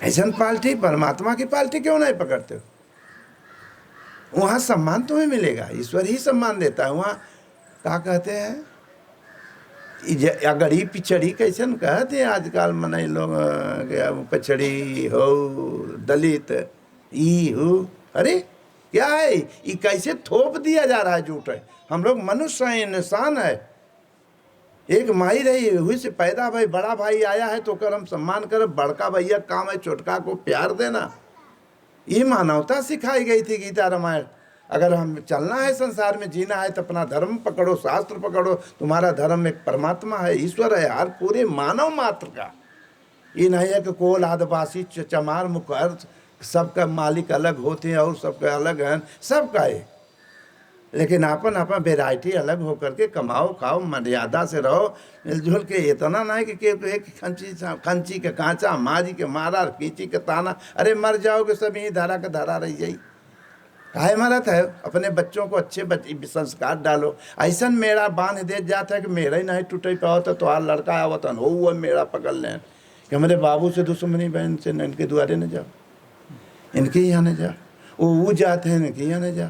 ऐसा पाल्टी परमात्मा की पाल्टी क्यों नहीं पकड़ते हो? वहाँ सम्मान तुम्हें मिलेगा, ईश्वर ही सम्मान देता है। वहाँ क्या कहते हैं, अगर ही पिछड़ी कैसन कहते हैं आजकल मनाई लोग, पिछड़ी हो दलित ई हो, अरे क्या है ये, कैसे थोप दिया जा रहा है झूठ है। हम लोग मनुष्य हैं, इंसान है। एक माई रही हुई से पैदा भाई, बड़ा भाई आया है तो कर हम सम्मान कर, बड़का भैया काम है छोटका को प्यार देना। ये मानवता सिखाई गई थी गीता रामायण। अगर हम चलना है संसार में, जीना है तो अपना धर्म पकड़ो, शास्त्र पकड़ो। तुम्हारा धर्म एक परमात्मा है, ईश्वर है, हर पूरे मानव मात्र का। ये नहीं है कि कोल आदिवासी चमार मुख अर्थ सबका मालिक अलग होते हैं और सबका अलग है, सबका है। लेकिन अपन अपन वेराइटी अलग हो करके कमाओ खाओ, मर्यादा से रहो, मिलजुल के। इतना नहीं कि एक खंची के कांचा, माजी के मारा, खींची के ताना, अरे मर जाओगे सब यही धारा का धारा रह जाई। काहे मरत है? अपने बच्चों को अच्छे संस्कार डालो। ऐसा मेरा बांध दे जाता है कि मेरा ही नहीं टूटे पाओ तो हार लड़का आवतन हो वो मेरा पकड़ लें कि हमारे बाबू से दुश्मनी, बहन से इनके द्वारे न जाओ, इनके यहाँ न जाओ, वो जाते हैं इनके यहाँ न जाओ।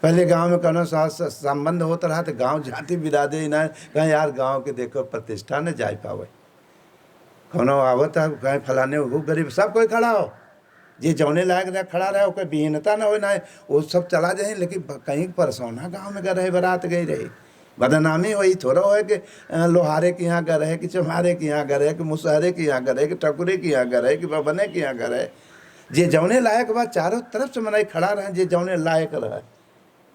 पहले गांव में कौन संबंध होता रहा तो गांव जाति बिरादे ही ना, कहीं यार गांव के देखो प्रतिष्ठा न जा पावे। कौनो आवत है कहीं फलाने हो गरीब, सब कोई खड़ा हो, जे जौने लायक रहे खड़ा रहे, कोई विहीनता न हो ना, वो सब चला जाए। लेकिन कहीं परसौना गांव में गए रहे, बारात गई रही, बदनामी वही थोड़ा हो कि लोहारे के यहाँ गए रहे, कि चमारे के यहाँ गए रहे, कि मुसहरे के यहाँ गए रहे, कि ठकुरे के यहाँ गए रहे, कि बबने के यहाँ गए रहे। जे जौने लायक बात चारों तरफ से मनाई खड़ा रहे, जे जौने लायक रहे।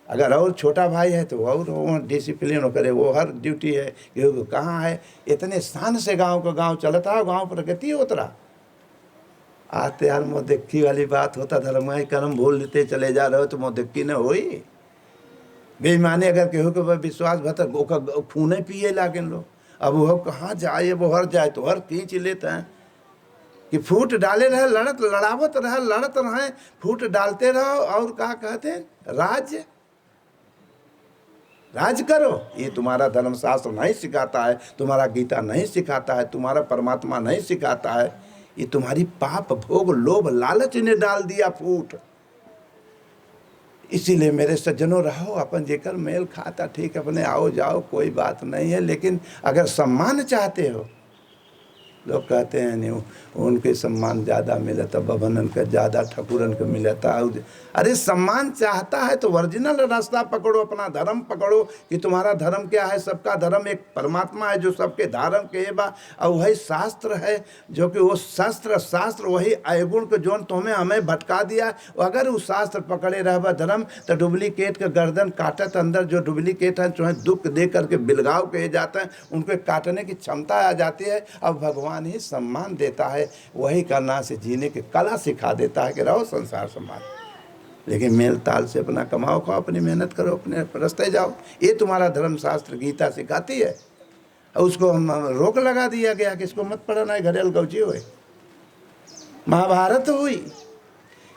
अगर और छोटा भाई है तो और डिसिप्लिन करे, वो हर ड्यूटी है कि कहाँ है। इतने शान से गांव का गांव चलता है, गांव प्रगति होता रहा। आते यार मोदेखी वाली बात होता, धर्म कर्म भूल लेते चले जा रहे हो तो मोदेखी न होई। बेईमानी अगर केहू के विश्वास भतर खूने पिए लागे लोग। अब वो कहाँ जाए, वो हर जाए तो हर खींच लेते हैं कि फूट डाले रहे, लड़त लड़ावत रहे, लड़त रहे, फूट डालते रहो। और कहा कहते हैं राज्य राज करो। ये तुम्हारा धर्मशास्त्र नहीं सिखाता है, तुम्हारा गीता नहीं सिखाता है, तुम्हारा परमात्मा नहीं सिखाता है। ये तुम्हारी पाप भोग लोभ लालच ने डाल दिया फूट। इसीलिए मेरे सज्जनों रहो अपन जेकर मेल खाता ठीक, अपने आओ जाओ कोई बात नहीं है। लेकिन अगर सम्मान चाहते हो लोग कहते हैं नहीं उनके सम्मान ज़्यादा मिला था, बभनन का ज़्यादा, ठाकुरन को मिला था। अरे सम्मान चाहता है तो ओरिजिनल रास्ता पकड़ो, अपना धर्म पकड़ो कि तुम्हारा धर्म क्या है। सबका धर्म एक परमात्मा है जो सबके धारण के बा, और वही शास्त्र है जो कि वो शास्त्र वही अवगुण को जोन तुम्हें हमें भटका दिया। अगर उस शास्त्र पकड़े रह धर्म तो डुप्लीकेट का गर्दन काटत, अंदर जो डुप्लीकेट है जो दुख दे करके बिलगाव कहे जाते हैं उनको काटने की क्षमता आ जाती है। अब भगवान ही सम्मान देता है, वही करना से जीने की कला सिखा देता है कि रहो संसार सम्मान, लेकिन मेल ताल से अपना कमाओ खाओ, अपनी मेहनत करो, अपने रास्ते जाओ। ये तुम्हारा धर्मशास्त्र गीता सिखाती है। और उसको हम रोक लगा दिया गया कि इसको मत पढ़ना है, घरेल गौची हुए। महाभारत हुई,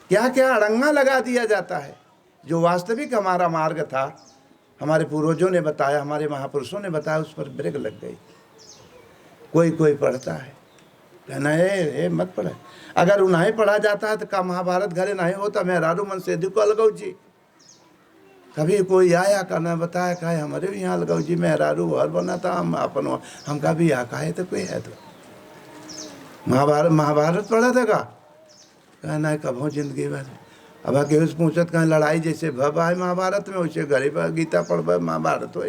क्या क्या अड़ंगा लगा दिया जाता है। जो वास्तविक हमारा मार्ग था, हमारे पूर्वजों ने बताया, हमारे महापुरुषों ने बताया, उस पर ब्रेक लग गई। कोई पढ़ता है, कहना है मत पढ़े। अगर उन्हें पढ़ा जाता है तो का महाभारत घरे नहीं होता। मैं रारू मन से दुख अलगऊ जी, कभी कोई आया कहना बताया कहा हमारे भी यहाँ अलगऊ जी मैं रारू घर बना था, हम अपन हम का भी यहाँ कहे तो कोई है तो महाभारत पढ़ा था का कहना है कब हो जिंदगी भर। अब केहू से पूछत कहीं लड़ाई जैसे भवा है महाभारत में, वैसे घरे पर गीता पढ़ महाभारत हो।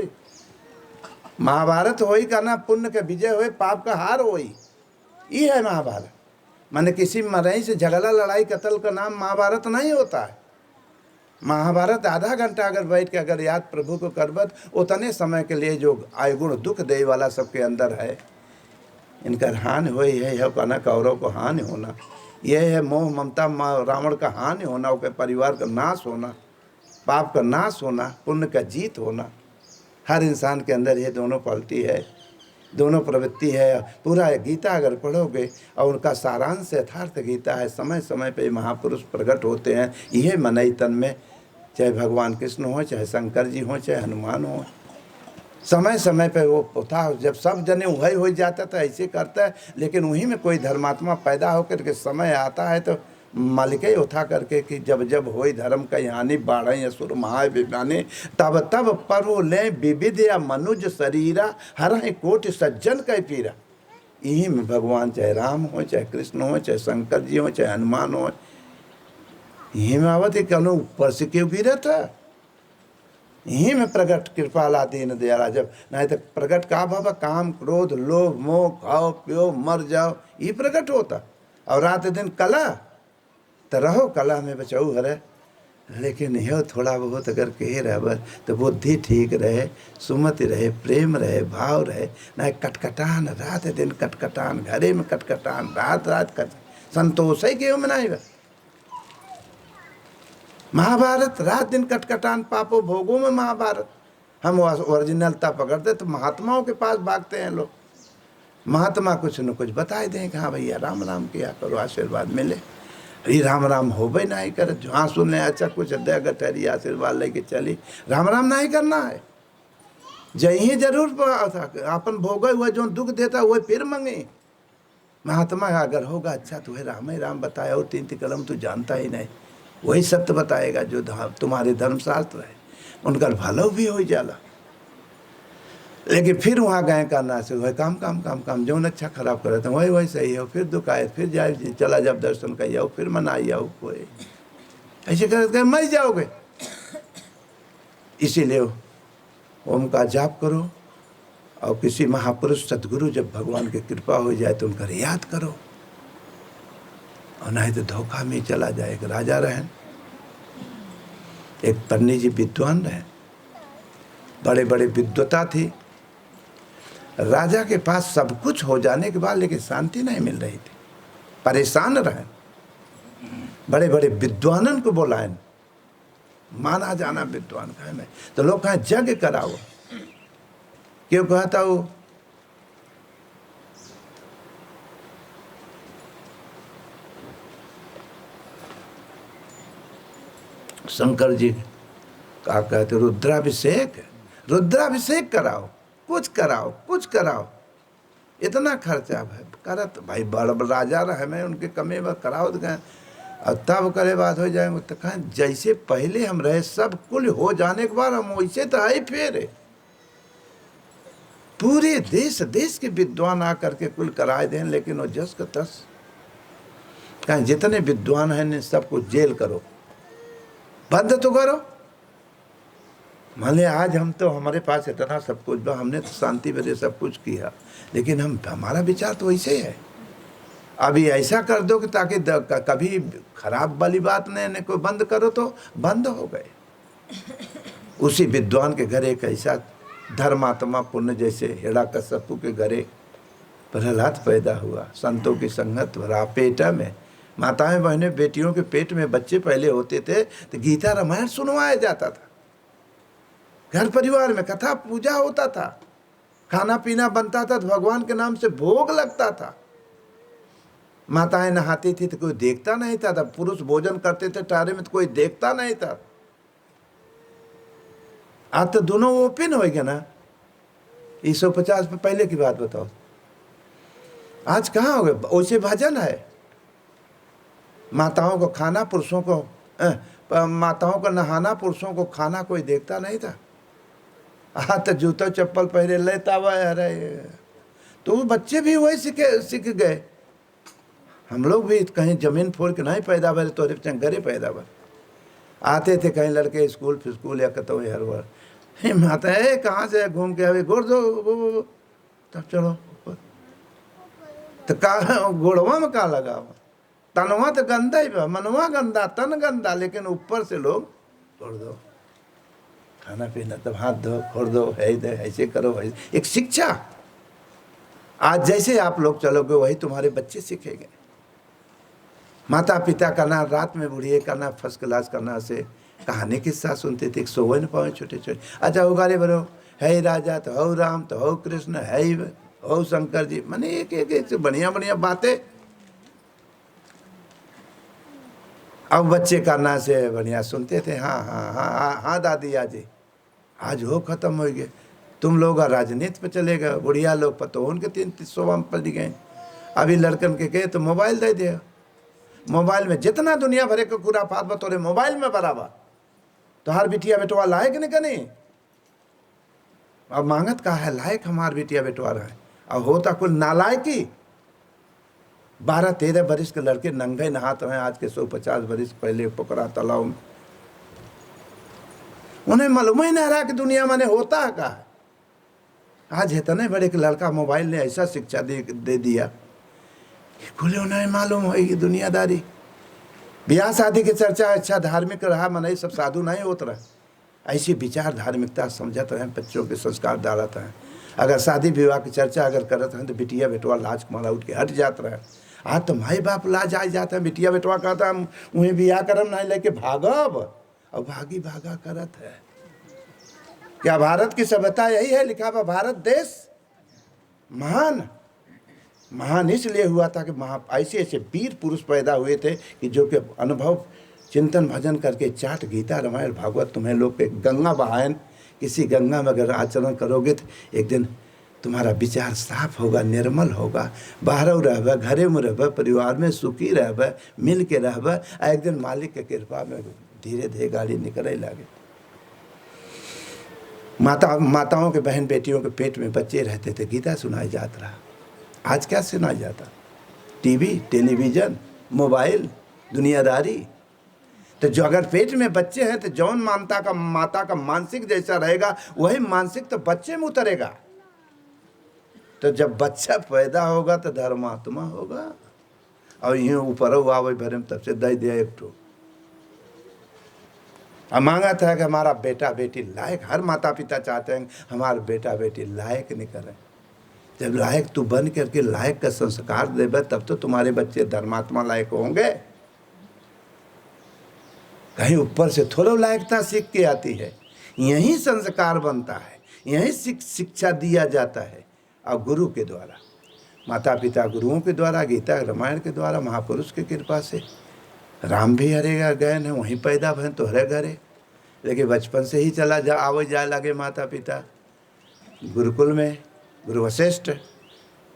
महाभारत हो ही कहना पुण्य के विजय होए, पाप का हार होई, ये है महाभारत। माने किसी मरई से झगड़ा लड़ाई कत्ल का नाम महाभारत नहीं होता है। महाभारत आधा घंटा अगर बैठ के अगर याद प्रभु को करबत, उतने समय के लिए जो आयुगुण दुख दे वाला सबके अंदर है, इनका हानि हो है कहना कौरव को हानि होना, यह है मोह ममता रावण का हानि होना, उसके परिवार का नाश होना, पाप का नाश होना, पुण्य का जीत होना। हर इंसान के अंदर ये दोनों क्वालिटी है, दोनों प्रवृत्ति है। पूरा गीता अगर पढ़ोगे और उनका सारांश यथार्थ गीता है। समय समय पे महापुरुष प्रकट होते हैं, यह मनई तन में, चाहे भगवान कृष्ण हो, चाहे शंकर जी हो, चाहे हनुमान हो। समय समय पे वो था, जब सब जने वही हो जाता था ऐसे करता है, लेकिन वहीं में कोई धर्मात्मा पैदा होकर के समय आता है तो मालिक ही उठा करके कि जब जब होई धर्म कहीं हानि बाढ़ असुर महाय विज्ञानी, तब तब पर्व ले विविध या मनुज शरीरा, हर कोटि सज्जन कह पीरा। यही में भगवान चाहे राम हो, चाहे कृष्ण हो, चाहे शंकर जी हो, चाहे हनुमान हो, यही में आवत कौन ऊपर से क्यों गिरा था। यही में प्रकट कृपाला दीन दयाला। जब नहीं तो प्रकट का भाव काम क्रोध लोभ मोह खाओ पियो मर जाओ, ये प्रकट होता। और रात दिन कला तो रहो कला में बचाओ हरे, लेकिन यह थोड़ा बहुत अगर कहे रह तो बुद्धि ठीक रहे, सुमति रहे, प्रेम रहे, भाव रहे, ना कटकटान रात दिन कटकटान, घरे में कटकटान रात रात कट संतोष है क्यों मनाई। महाभारत रात दिन कटकटान पापो भोगों में महाभारत। हम ओरिजिनलता पकड़ते तो महात्माओं के पास भागते हैं लोग। महात्मा कुछ न कुछ बताए दें कि हाँ भैया राम राम किया करो, आशीर्वाद मिले। ये राम राम हो भाई नहीं कर, जहाँ सुन ले अच्छा कुछ दे गठरी आशीर्वाद लेके चली, राम राम नहीं करना है। जय ही जरूर अपन भोग हुआ जो दुख देता वही फिर मंगे। महात्मा अगर होगा अच्छा तो राम ही राम बताया, और तीन कलम तो जानता ही नहीं, वही सत्य बताएगा जो तुम्हारे धर्मशास्त्र है, उनका भलो भी हो जाला। लेकिन फिर वहाँ गए करना से वही काम काम काम काम जो अच्छा खराब कर रहे वही वही सही हो, फिर दुख आए फिर जाए चला जब दर्शन कर आओ, फिर मनाई आओ, कोई ऐसे कर मर जाओगे। इसीलिए ओम का जाप करो, और किसी महापुरुष सदगुरु जब भगवान की कृपा हो जाए तो उनका याद करो, और नहीं तो धोखा में चला जाए। एक राजा रहे, एक पंडित जी विद्वान रहे, बड़े बड़े विद्वता थी। राजा के पास सब कुछ हो जाने के बाद लेकिन शांति नहीं मिल रही थी, परेशान रहे। बड़े बड़े विद्वानन को बुलाए, माना जाना विद्वान कहे में, तो लोग कहें यज्ञ कराओ। क्यों कहता वो शंकर जी का कहते रुद्राभिषेक कराओ, कुछ कराओ कुछ कराओ, इतना खर्चा है करत भाई बड़ राजा रहे मैं उनके कमे में कराओ तो कहें, और तब करे बात हो जाएंगे तो कहें जैसे पहले हम रहे सब कुल हो जाने के बाद हम वैसे तो है फिर पूरे देश देश के विद्वान आकर के कुल कराए दें, लेकिन वो जस का तस कहें जितने विद्वान हैं ने सबको जेल करो, बंद तो करो। मान लिया आज हम तो हमारे पास इतना सब कुछ बा, हमने तो शांति में सब कुछ किया, लेकिन हमारा विचार तो वैसे है। अभी ऐसा कर दो कि ताकि कभी खराब वाली बात नहीं कोई बंद करो तो बंद हो गए। उसी विद्वान के घर एक ऐसा धर्मात्मा पुण्य जैसे हिरण्यकश्यपु के घरे प्रहलाद पैदा हुआ। संतों की संगत भरा पेटा में, माताएं बहनें बेटियों के पेट में बच्चे पहले होते थे तो गीता रामायण सुनवाया जाता था, घर परिवार में कथा पूजा होता था, खाना पीना बनता था तो भगवान के नाम से भोग लगता था। माताएं नहाती थी तो कोई देखता नहीं था, तब पुरुष भोजन करते थे टारे में तो कोई देखता नहीं था। आज तो दोनों ओपन हो गया ना। 150 पे पहले की बात बताओ, आज कहाँ हो गए? वैसे भजन है, माताओं को खाना पुरुषों को माताओं को नहाना पुरुषों को खाना कोई देखता नहीं था। हाँ तो जूता चप्पल पहले लेता हुआ, अरे तो बच्चे भी वही सीख गए। हम लोग भी कहीं जमीन फोड़ के नहीं पैदा भरे तो घरे पैदा भरे आते थे, कहीं लड़के स्कूल या कतो हर बार माता है कहाँ से घूम के अभी गोड़ दो तब चलो। तो कहा गोड़वा में कहाँ लगा हुआ, तनवा तो गंदा ही बा, मनवा गंदा तन गंदा, लेकिन ऊपर से लोग छोड़ दो खाना पीना, तब हाथ धो फोड़ दो, ऐसे करो ऐसे। एक शिक्षा आज जैसे आप लोग चलोगे वही तुम्हारे बच्चे सीखेंगे। माता पिता का ना रात में बुढ़िए करना, फर्स्ट क्लास करना से कहानी किस्सा सुनते थे, सोवे न पाए छोटे छोटे। अच्छा उगारे बरो है राजा तो हो राम तो हो कृष्ण है हो शंकर जी, माने एक एक से बढ़िया बढ़िया बातें। अब बच्चे करना से बढ़िया सुनते थे, हाँ हाँ हाँ हाँ हाँ दादी आज हो खत्म हो गए, तुम लोग राजनीति पे चले गए, बुढ़िया लोग पर तो उनके 300 में पड़ गए। अभी लड़कन के कहे तो मोबाइल दे दे, मोबाइल में जितना दुनिया भरे का पूरा फात बतौरे मोबाइल में बराबर, तो हर बिटिया बेटवा लायक नहीं कने। अब मांगत का है लायक हमार बिटिया बेटवा रहे, अब होता कुल नालायकी। 12-13 बरिस के लड़के नंगे नहात रहे आज के 150 बरिस पहले पोखरा तालाब में। उन्हें मालूम ही नहीं रहा कि दुनिया में होता है का। आज इतने बड़े के लड़का मोबाइल ने ऐसा शिक्षा दे दिया खुले उन्हें मालूम होगी दुनियादारी। ब्याह शादी की चर्चा अच्छा धार्मिक रहा, मन सब साधु नहीं होता रहा। ऐसी विचार धार्मिकता समझत रहे, बच्चों के संस्कार डालत हैं। अगर शादी विवाह की चर्चा अगर करत हैं तो बिटिया बेटवा लाज मारा उठ के हट जात रहे। आज तो माई बाप लाज आ जाता है, बिटिया बेटवा कहता हम उन्हें बियाह करम नहीं लेके भागब, और भागी भागा करत है। क्या भारत की सभ्यता यही है? लिखा हुआ भारत देश महान इसलिए हुआ था कि ऐसे ऐसे वीर पुरुष पैदा हुए थे कि जो कि अनुभव चिंतन भजन करके चाट गीता रामायण भागवत तुम्हें लोग पे गंगा बहायन। किसी गंगा में अगर आचरण करोगे तो एक दिन तुम्हारा विचार साफ होगा, निर्मल होगा, बाहर रहबे, घरे में रहबे, परिवार में सुखी रहबे, मिल के रहबे। एक दिन मालिक के कृपा में धीरे धीरे गाड़ी निकले लगे। माताओं के बहन बेटियों के पेट में बच्चे रहते थे, गीता सुनाई जाता रहा। आज क्या सुना जाता? टीवी, टेलीविज़न, मोबाइल, दुनियादारी। तो जो अगर पेट में बच्चे हैं तो जौन माता का मानसिक जैसा रहेगा वही मानसिक तो बच्चे में उतरेगा। तो जब बच्चा पैदा होगा तो धर्मात्मा होगा, और यूँ ऊपर आवे भरे में तब से दे दिया एक ठो। अब मांगा था कि हमारा बेटा बेटी लायक, हर माता पिता चाहते हैं हमारा बेटा बेटी लायक नहीं करें। जब लायक तू बन करके लायक का संस्कार देवे तब तो तुम्हारे बच्चे धर्मात्मा लायक होंगे। कहीं ऊपर से थोड़ा लायकता सीख के आती है, यही संस्कार बनता है, यही शिक्षा दिया जाता है। और गुरु के द्वारा, माता पिता गुरुओं के द्वारा, गीता रामायण के द्वारा, महापुरुष की कृपा से। राम भी हरेगा गए न वहीं पैदा भय तो हरे घरे, लेकिन बचपन से ही चला आवे जाए लगे माता पिता गुरुकुल में। गुरु वशिष्ठ,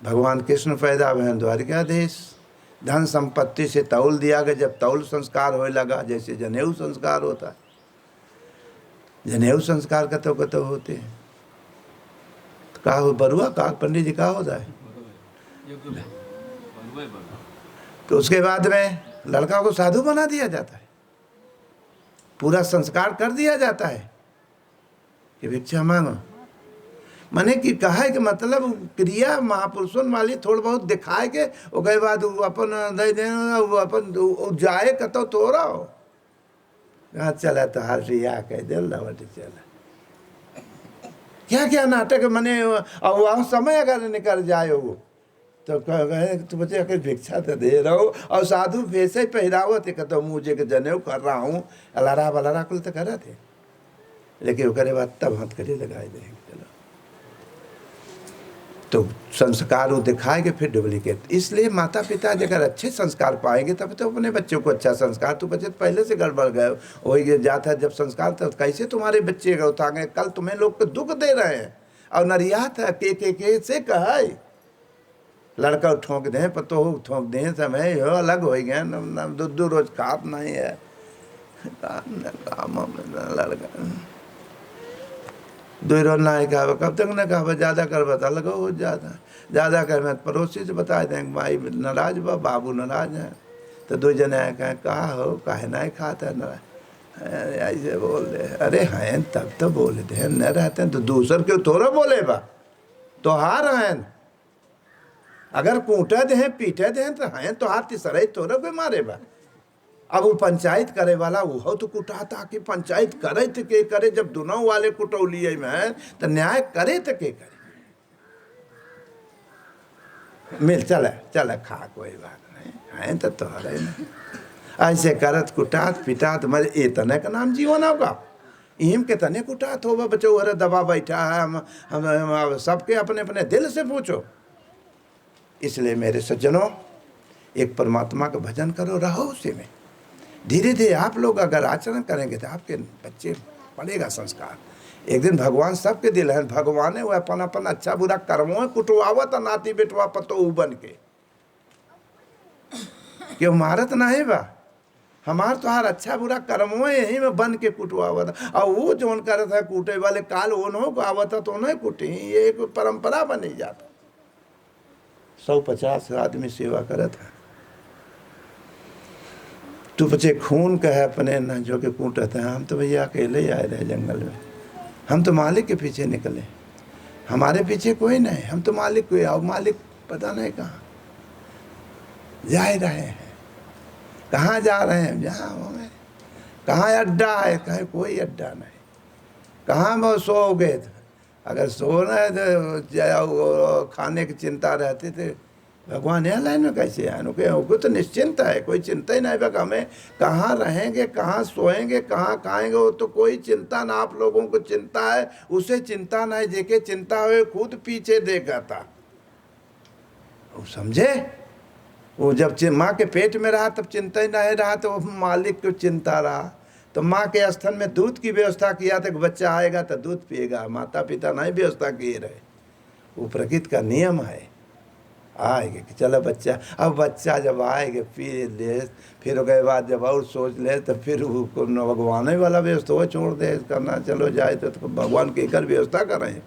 भगवान कृष्ण पैदा हुए द्वारिकाधीश। धन संपत्ति से तौल दिया गया, जब तौल संस्कार होने लगा, जैसे जनेऊ संस्कार होता है, जनेऊ संस्कार कतो होते हैं। तो कहा हो बरुआ, कहा पंडित जी कहा होता है। तो उसके बाद में लड़का को साधु बना दिया जाता है, पूरा संस्कार कर दिया जाता है कि भिक्षा मांगो। मैंने कि कहा है कि मतलब क्रिया महापुरुषों वाली थोड़ा बहुत दिखाए के ओके बाद अपन दे दे अपन जाए कतो तोरा हो कहाँ चला तो हाल रिया कह दे लवट चला। क्या क्या नाटक मने वहाँ समय अगर निकल जाए वो तो कहे तो बच्चे अगर भिक्षा तो दे रहा हूँ और साधु वैसे ही पहरावत है कहते मुझे के जनेऊ कर रहा हूँ अलारा बलारा कुल तो करा थे, लेकिन वो करे बाद तब हाथ करे लगाए देंगे। चलो तो संस्कार वो दिखाएंगे फिर डुप्लीकेट। इसलिए माता पिता अगर अच्छे संस्कार पाएंगे तब तो अपने बच्चों को अच्छा संस्कार। तो बच्चे पहले से गड़बड़ गए वही जाता है जब संस्कार तो कैसे तुम्हारे बच्चे उठाएंगे, कल तुम्हें लोग को दुख दे रहे हैं। और नरिया था के से कहा लड़का ठोंक दें पतो ठोंक दें समय हो अलग हो गया न दो रोज खाप नहीं है काम लड़का दो रोज ना कहा कब तक न कहा ज़्यादा कर बता लगो हो ज़्यादा कर मैं पड़ोसी से बता दें भाई नाराज बा बाबू नाराज हैं। तो दो जने आए कहें कहा हो काहे नहीं खाता नाराज ऐसे बोल दे अरे हैं तब तो बोले थे न रहते हैं तो दूसर क्यों थोड़ा बोले बा तो हार हैं अगर कूटा दे पीटे दे तो हैं तो हाथ तीसरा ही तोरा कोई मारे बा। अब वो पंचायत करे वाला वो तो कुटाता कि पंचायत करे तो के करे, जब दोनों वाले कुटौलिए में तो न्याय करे तो के करे। मिल चले चले खा कोई बात नहीं है तो तोहरे नहीं ऐसे करत कुटात पिटात मरे इतने का नाम जीवन होगा। इम के तने कुटात होगा बच्चों अरे दबा बैठा है हम सबके अपने अपने दिल से पूछो। इसलिए मेरे सज्जनों एक परमात्मा का भजन करो रहो उसी में। धीरे धीरे आप लोग अगर आचरण करेंगे तो आपके बच्चे पड़ेगा संस्कार। एक दिन भगवान सबके दिल है भगवान है वो अपन अपन अच्छा बुरा कर्मों कुटवावत नाती बेटवा पतो बन के क्यों मारत नहीं बा हमार तो हर अच्छा बुरा कर्मों यही में बन के कुटवावत। और वो जोन करत है कूटे वाले काल वो नो को आवत तो नहीं कुटी, ये एक परंपरा बनी जाता। 150 आदमी सेवा करत है तो बच्चे खून का है अपने न जो कि कूटत है। हम तो भैया अकेले ही आए रहे जंगल में, हम तो मालिक के पीछे निकले, हमारे पीछे कोई नहीं, हम तो मालिक कोई और मालिक पता नहीं कहाँ जा रहे हैं, कहाँ जा रहे हैं जहाँ हमें कहाँ अड्डा है कहीं कोई अड्डा नहीं, कहाँ वो सो गए थे। अगर सोना है तो खाने की चिंता रहती थी भगवान यहाँ लाइन में कैसे आए उनको तो निश्चिंत है, कोई चिंता ही नहीं बा हमें कहाँ रहेंगे कहाँ सोएंगे कहाँ खाएंगे वो तो कोई चिंता ना। आप लोगों को चिंता है उसे चिंता नहीं, जेके चिंता हुए खुद पीछे देखा था वो समझे। वो जब माँ के पेट में रहा तब चिंता ही नहीं रहा तो वो मालिक को चिंता रहा। तो माँ के स्तन में दूध की व्यवस्था किया था कि बच्चा आएगा तो दूध पिएगा, माता पिता नहीं व्यवस्था किए रहे। वो प्रकृति का नियम है आएगा कि चलो बच्चा, अब बच्चा जब आएगा फिर ले फिर उसके बाद जब और सोच ले तो फिर वो भगवान ही वाला व्यवस्था वो छोड़ दे करना चलो जाए तो भगवान के कर व्यवस्था करें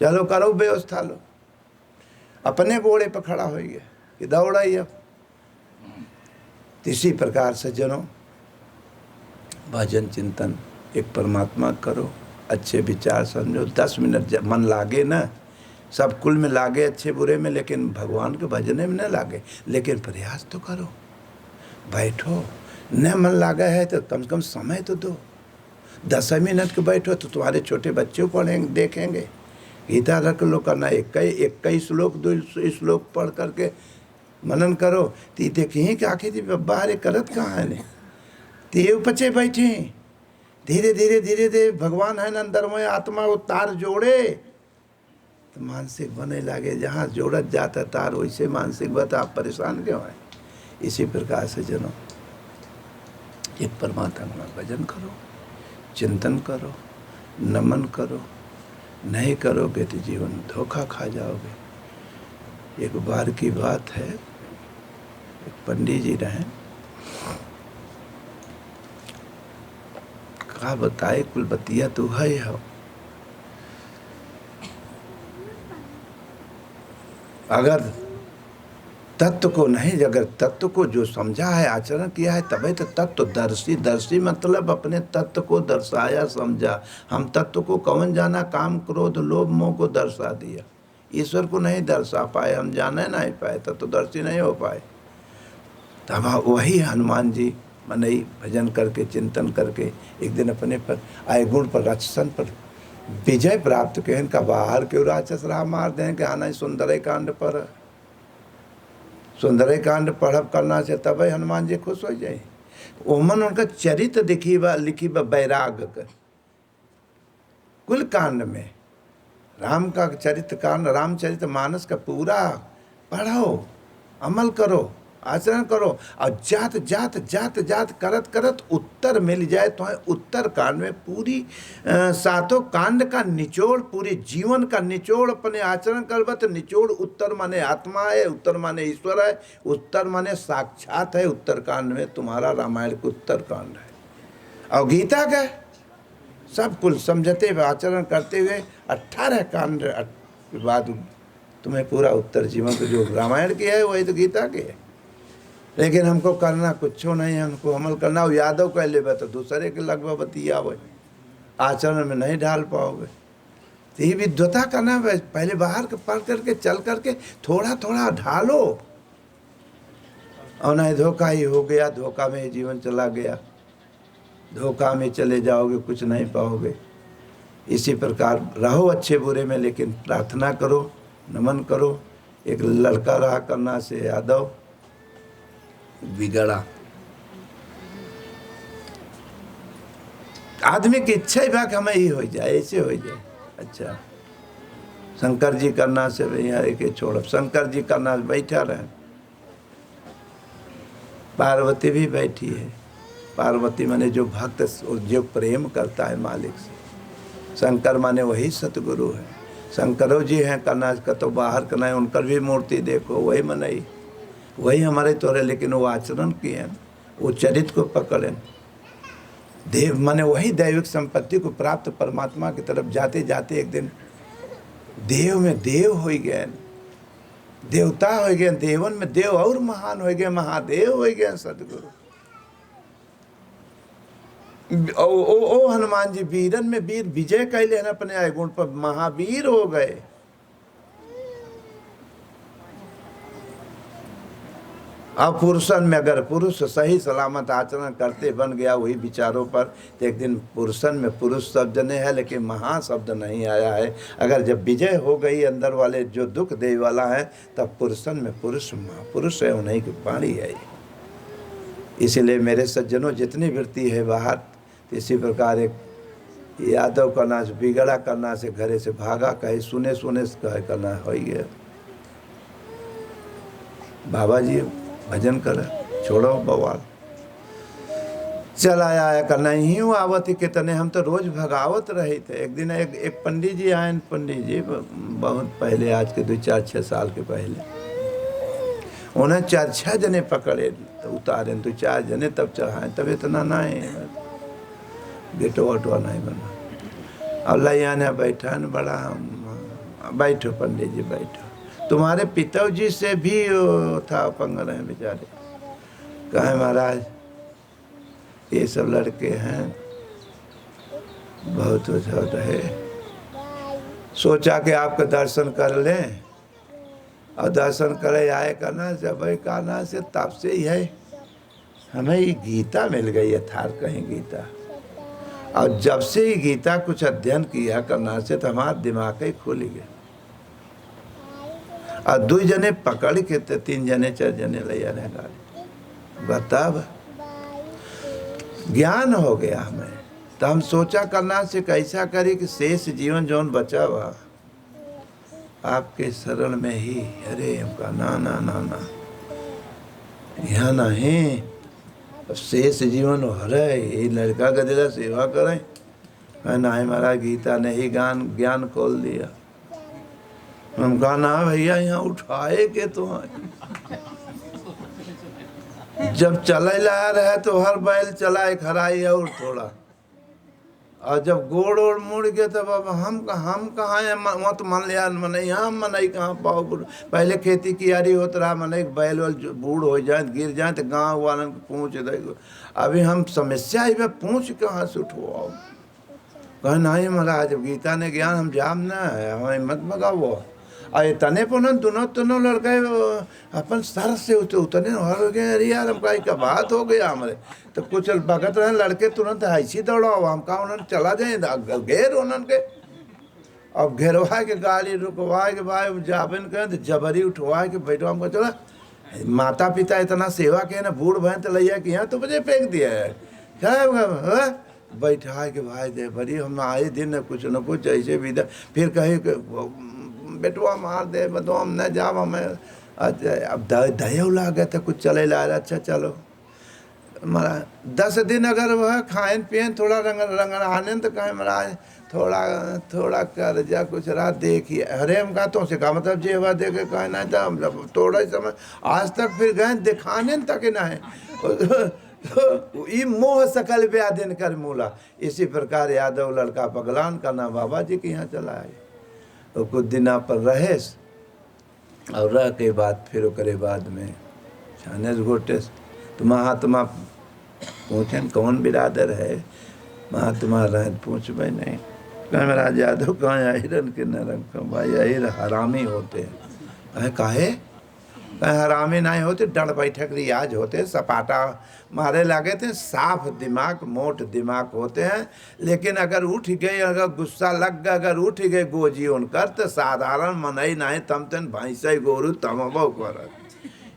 चलो करो व्यवस्था लो अपने घोड़े पर खड़ा हो गया कि दौड़ा ही। अब इसी प्रकार से जनों भजन चिंतन एक परमात्मा करो, अच्छे विचार समझो, 10 मिनट मन लागे ना सब कुल में लागे अच्छे बुरे में, लेकिन भगवान के भजने में न लागे, लेकिन प्रयास तो करो। बैठो न मन लागा है तो कम से कम समय तो दो, 10 मिनट के बैठो तो तुम्हारे छोटे बच्चे पढ़ेंगे देखेंगे। गीता रख लो करना 21 श्लोक 2 श्लोक पढ़ करके मनन करो तो देखिए कि आखिर थी बाहर करत कहाँ है ने ते पचे बैठे धीरे धीरे धीरे धीरे भगवान है ना अंदर में आत्मा वो तार जोड़े तो मानसिक बने लगे, जहाँ जोड़त जाता तार वैसे मानसिक बता आप परेशान क्यों है। इसी प्रकार से जनों एक परमात्मा का भजन करो, चिंतन करो, नमन करो, नहीं करोगे तो जीवन धोखा खा जाओगे। एक बार की बात है, एक पंडित जी रहे, कहा बताए कुल बतिया तो है हो। अगर तत्व को नहीं, अगर तत्व को जो समझा है, आचरण किया है, तभी तो तत्वदर्शी। दर्शी मतलब अपने तत्व को दर्शाया, समझा। हम तत्व को कौन जाना, काम क्रोध लोभ मोह को दर्शा दिया, ईश्वर को नहीं दर्शा पाए, हम जाने नहीं पाए, तत्वदर्शी नहीं हो पाए। तब वही हनुमान जी मनई भजन करके चिंतन करके एक दिन अपने पर आए गुण पर राक्षसन पर विजय प्राप्त के, इनका बाहर क्यों राक्षस राह मार दें कि आना सुंदर कांड पर, सुंदर कांड पढ़ब करना से तब हनुमान जी खुश हो जाए। ओमन उनका चरित्र लिखी बा बैराग का कुल कांड में, राम का चरित्र कांड, रामचरित मानस का पूरा पढ़ो, अमल करो, आचरण करो, और जात जात जात जात करत करत उत्तर मिल जाए तो है। उत्तर कांड में पूरी सातों कांड का निचोड़, पूरे जीवन का निचोड़ अपने आचरण करबा तो निचोड़ उत्तर माने आत्मा है, उत्तर माने ईश्वर है, उत्तर माने साक्षात है। उत्तर कांड में तुम्हारा रामायण का उत्तर कांड है। और गीता का सब कुल समझते हुए आचरण करते हुए 18 कांड के बाद तुम्हें पूरा उत्तर जीवन को जो रामायण की है वही तो गीता की है। लेकिन हमको करना कुछ नहीं है, हमको अमल करना। और यादव कह ले तो दूसरे के लगभग बतिया हो, आचरण में नहीं ढाल पाओगे। तो ये विद्वता करना है, पहले बाहर के पढ़ करके चल करके थोड़ा थोड़ा ढालो, और नहीं धोखा ही हो गया, धोखा में ही जीवन चला गया, धोखा में चले जाओगे, कुछ नहीं पाओगे। इसी प्रकार रहो अच्छे बुरे में, लेकिन प्रार्थना करो, नमन करो। एक लड़का रहा करना से यादव, बिगड़ा आदमी की इच्छा ही बा कि हमें ही हो जाए, ऐसे हो जाए। अच्छा, शंकर जी करना से यहाँ एक छोड़, शंकर जी करना से बैठा रहे, पार्वती भी बैठी है। पार्वती माने जो भक्त, जो प्रेम करता है मालिक से। शंकर माने वही सतगुरु है। शंकरों जी हैं करना का तो बाहर करना है, उनकर भी मूर्ति देखो, वही मनई, वही हमारे तोरे, लेकिन वो आचरण किए, वो चरित्र को पकड़े। देव माने वही दैविक संपत्ति को प्राप्त परमात्मा की तरफ जाते जाते एक दिन देव में देव हो गए, देवता हो गए, देवन में देव और महान हो गए, महादेव हो गए सदगुरु। ओ हनुमान जी वीरन में वीर विजय कैले हैं, अपने आय गुण पर महावीर हो गए। अब पुरुषन में अगर पुरुष सही सलामत आचरण करते बन गया वही विचारों पर, तो एक दिन पुरुषन में पुरुष शब्द नहीं है, लेकिन महा शब्द नहीं आया है। अगर जब विजय हो गई अंदर वाले जो दुख दे वाला है, तब पुरुषन में पुरुष महापुरुष है, उन्हीं की वाणी है। इसीलिए मेरे सज्जनों, जितनी वृत्ति है बाहर, तो इसी प्रकार एक यादव करना से, बिगड़ा करना से, घरे से भागा कहे, सुने सुने से कहे करना हो गया। बाबा जी भजन कर, छोड़ो बवाल, चला आया करना ही हूँ आवती कितने, हम तो रोज भगावत रहे थे। एक दिन एक पंडित जी आए, पंडित जी बहुत पहले, आज के 2-4-6 साल के पहले, उन्हें 4-6 जने पकड़े तो उतारे, 2-4 जने तब चढ़ाए, तब इतना नहीं गेटो वटवा नहीं बना। अल्लाह यहाँ बैठा न बड़ा, बैठो पंडित जी बैठो, तुम्हारे पिताजी से भी था पंगा रहे बेचारे। कहे महाराज ये सब लड़के हैं, बहुत है, सोचा कि आपका दर्शन कर लें, और दर्शन करे आए करना जब करना से, तब से ही है हमें ये गीता मिल गई, यथार्थ कहीं गीता। और जब से ही गीता कुछ अध्ययन किया करना से, तो हमारा दिमाग ही खुल गया। और 2 जने पकड़ के 3 जने 4 जने ले जाने गाड़ी, बताब ज्ञान हो गया हमें। तो हम सोचा करना से कैसा करी कि शेष जीवन जौन बचा हुआ आपके शरण में ही। अरे हमका ना ना ना ना, यहाँ नहीं, शेष जीवन हरे, ये लड़का का दिला सेवा करें। नहीं महाराज, गीता ने ही ज्ञान खोल दिया। हम कहा ना भैया, यहाँ उठाए के तो जब चले ला रहे तो हर बैल चला एक हराई और थोड़ा, और जब गोड़ ओड़ मुड़ गए तब अब हम कहाँ हैं, वहाँ तो मान लिया मन यहाँ मन कहाँ पाओ पहले खेती कियारी होत रहा मन बैल वैल बूढ़ हो जाए गिर जाए तो गाँव वालन को पूछ दे। अभी हम समस्या ही में पूछ कहाँ से उठवाओ। कहे नहीं महाराज गीता ने ज्ञान हम जाम न है हमें मत भगाओ। अरे तने पुनः दोनों लड़के अपन सर से उतने हो गए। अरे यार हम का बात हो गया हमारे तो कुछ भगत रहे लड़के तुरंत ऐसी दौड़ाओ हम कहा उन्होंने चला जाए घेर उन्होंने के। अब घेरवा के गाड़ी रुकवा के भाई जाबिन कहें तो जबरी उठवा के बैठो हमको चला माता पिता इतना सेवा के ना बूढ़ भैं तो लिया कि यहाँ तो मुझे फेंक दिया है क्या बैठा के भाई दे बड़ी हम आए दिन न कुछ ऐसे विदा फिर कहे बेटुआ मार दे बतो हम न जाब हमें अब दया लागे तो कुछ चले ला अच्छा चलो हमारा 10 दिन अगर वह खाएन पियन थोड़ा रंग आने तो कहें महाराज थोड़ा कर जा कुछ रात देखिए। अरे हम कहा तो से कहा मतलब जेवा दे के कहना था हम जब थोड़ा ही समय आज तक फिर गए दिखाने तक ना है ये मोह सकल व्याधिन कर मूला। इसी प्रकार यादव लड़का पगलान का ना बाबा जी के यहाँ चला है तो कुछ दिन पर रहे और रह के बाद फिर ओकरे बाद में छाने घोटे तो महात्मा पूछें कौन बिरादर है। महात्मा रहे पूछ भाई नहीं कहे महाराज यादव कहाँ हिरन के न रंग भाई अहिर हरामी होते हैं। कहे हरामी नहीं होते डंड बैठक रियाज होते सपाटा मारे लगे थे साफ दिमाग मोट दिमाग होते हैं। लेकिन अगर उठ गए अगर गुस्सा लग गया अगर उठ गए गोजी उनकर तो साधारण मनई नहीं तम तन भैंसा गोरू तमबो कर।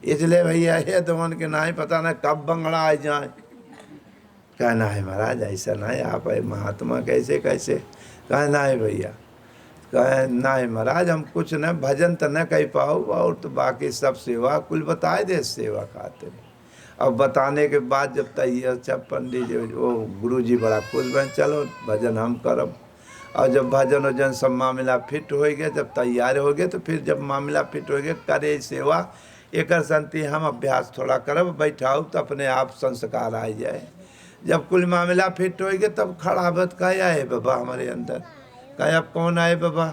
इसलिए भैया ये तो मन के नहीं पता ना कब बंगड़ा आ जाए। कहना है महाराज ऐसा नहीं आप महात्मा कैसे कहना है भैया कहे नहीं महाराज हम कुछ न भजन तो न कह पाओ और तो बाकी सब सेवा कुल बताए दे सेवा खाते। अब बताने के बाद जब तैयार सब पंडित जी वो गुरु जी बड़ा खुश बन चलो भजन हम करब। और जब भजन वजन सब मामला फिट हो गया जब तैयार हो गए तो फिर जब मामला फिट हो गया करे सेवा एक संति हम अभ्यास थोड़ा करब बैठाओ तो अपने आप संस्कार आ जाए। जब कुल मामला फिट हो गया तब खड़ाबत कहे आए बाबा हमारे अंदर कहे अब कौन आए बाबा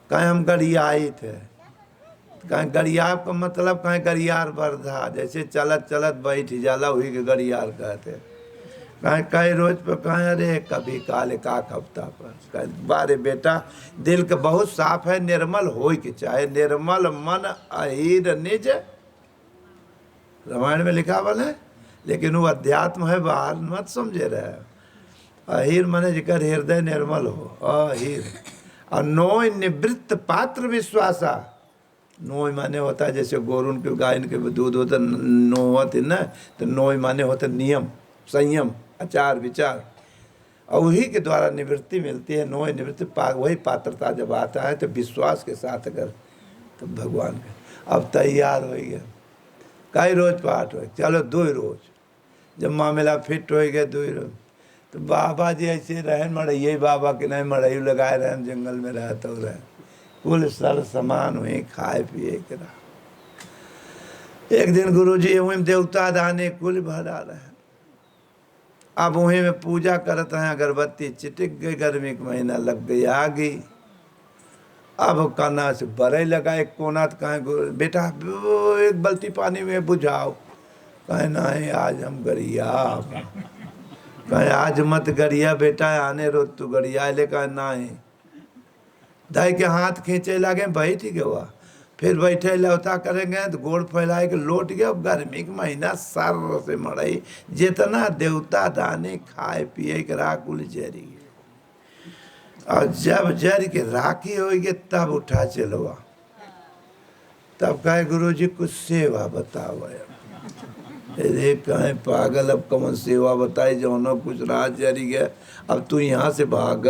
कहे हम गरियाई थे। कहीं गरिया का मतलब कहीं गरियार बरधा जैसे चलत चलत बैठ जाला हुई के गरियार कहते। कहीं कई रोज पर कहें अरे कभी काले का हफ्ता पर कहीं बारे बेटा दिल के बहुत साफ है निर्मल हो के चाहे निर्मल मन अहिर निज रामायण में लिखा बल है। लेकिन वो अध्यात्म है बाहर मत समझे रहे। अहिर मने जिकर हृदय निर्मल हो अहिर और नोय निवृत्त पात्र विश्वासा। नोय माने होता है जैसे गोरुन के गायन के दूध होता नो होते न तो नोय माने होता नियम संयम आचार विचार और वही के द्वारा निवृत्ति मिलती है। नोय निवृत्ति वही पात्रता जब आता है तो विश्वास के साथ अगर तो भगवान का अब तैयार हो गया कई रोज पाठ हो चलो 2 रोज जब मामला फिट हो गया 2 रोज तो बाबा जी ऐसे रहे मड़ैया बाबा के नहीं मड़ई लगाए रहे जंगल में रहते हो रहे कुल सर समान हुए खाए पिए के रहा। एक दिन गुरु जी वहीं देवता दाने कुल भरा रहे। अब वहीं में पूजा करते हैं अगरबत्ती चिटक गई गर्मी का महीना लग गई आ गई। अब काना से बड़े लगा एक कोना तो कहें बेटा एक बाल्टी पानी में बुझाओ कहे नहीं आज हम गरिया कहे आज मत गरिया बेटा आने रोज तू गरिया ले कहे नहीं दाई के हाथ खींचे लगे बैठ गया फिर बैठे लौता करेंगे तो गोड़ फैलाए के लौट गया। गर्मी के महीना सर से मड़ई जितना देवता दाने खाए पिए के राकुल जरी और जब जर के राखी होगी तब उठा चलवा तब कहे गुरु जी कुछ सेवा बताओ। अरे कहे पागल अब कौन सेवा बताई जो न कुछ रात जरी गया अब तू यहाँ से भाग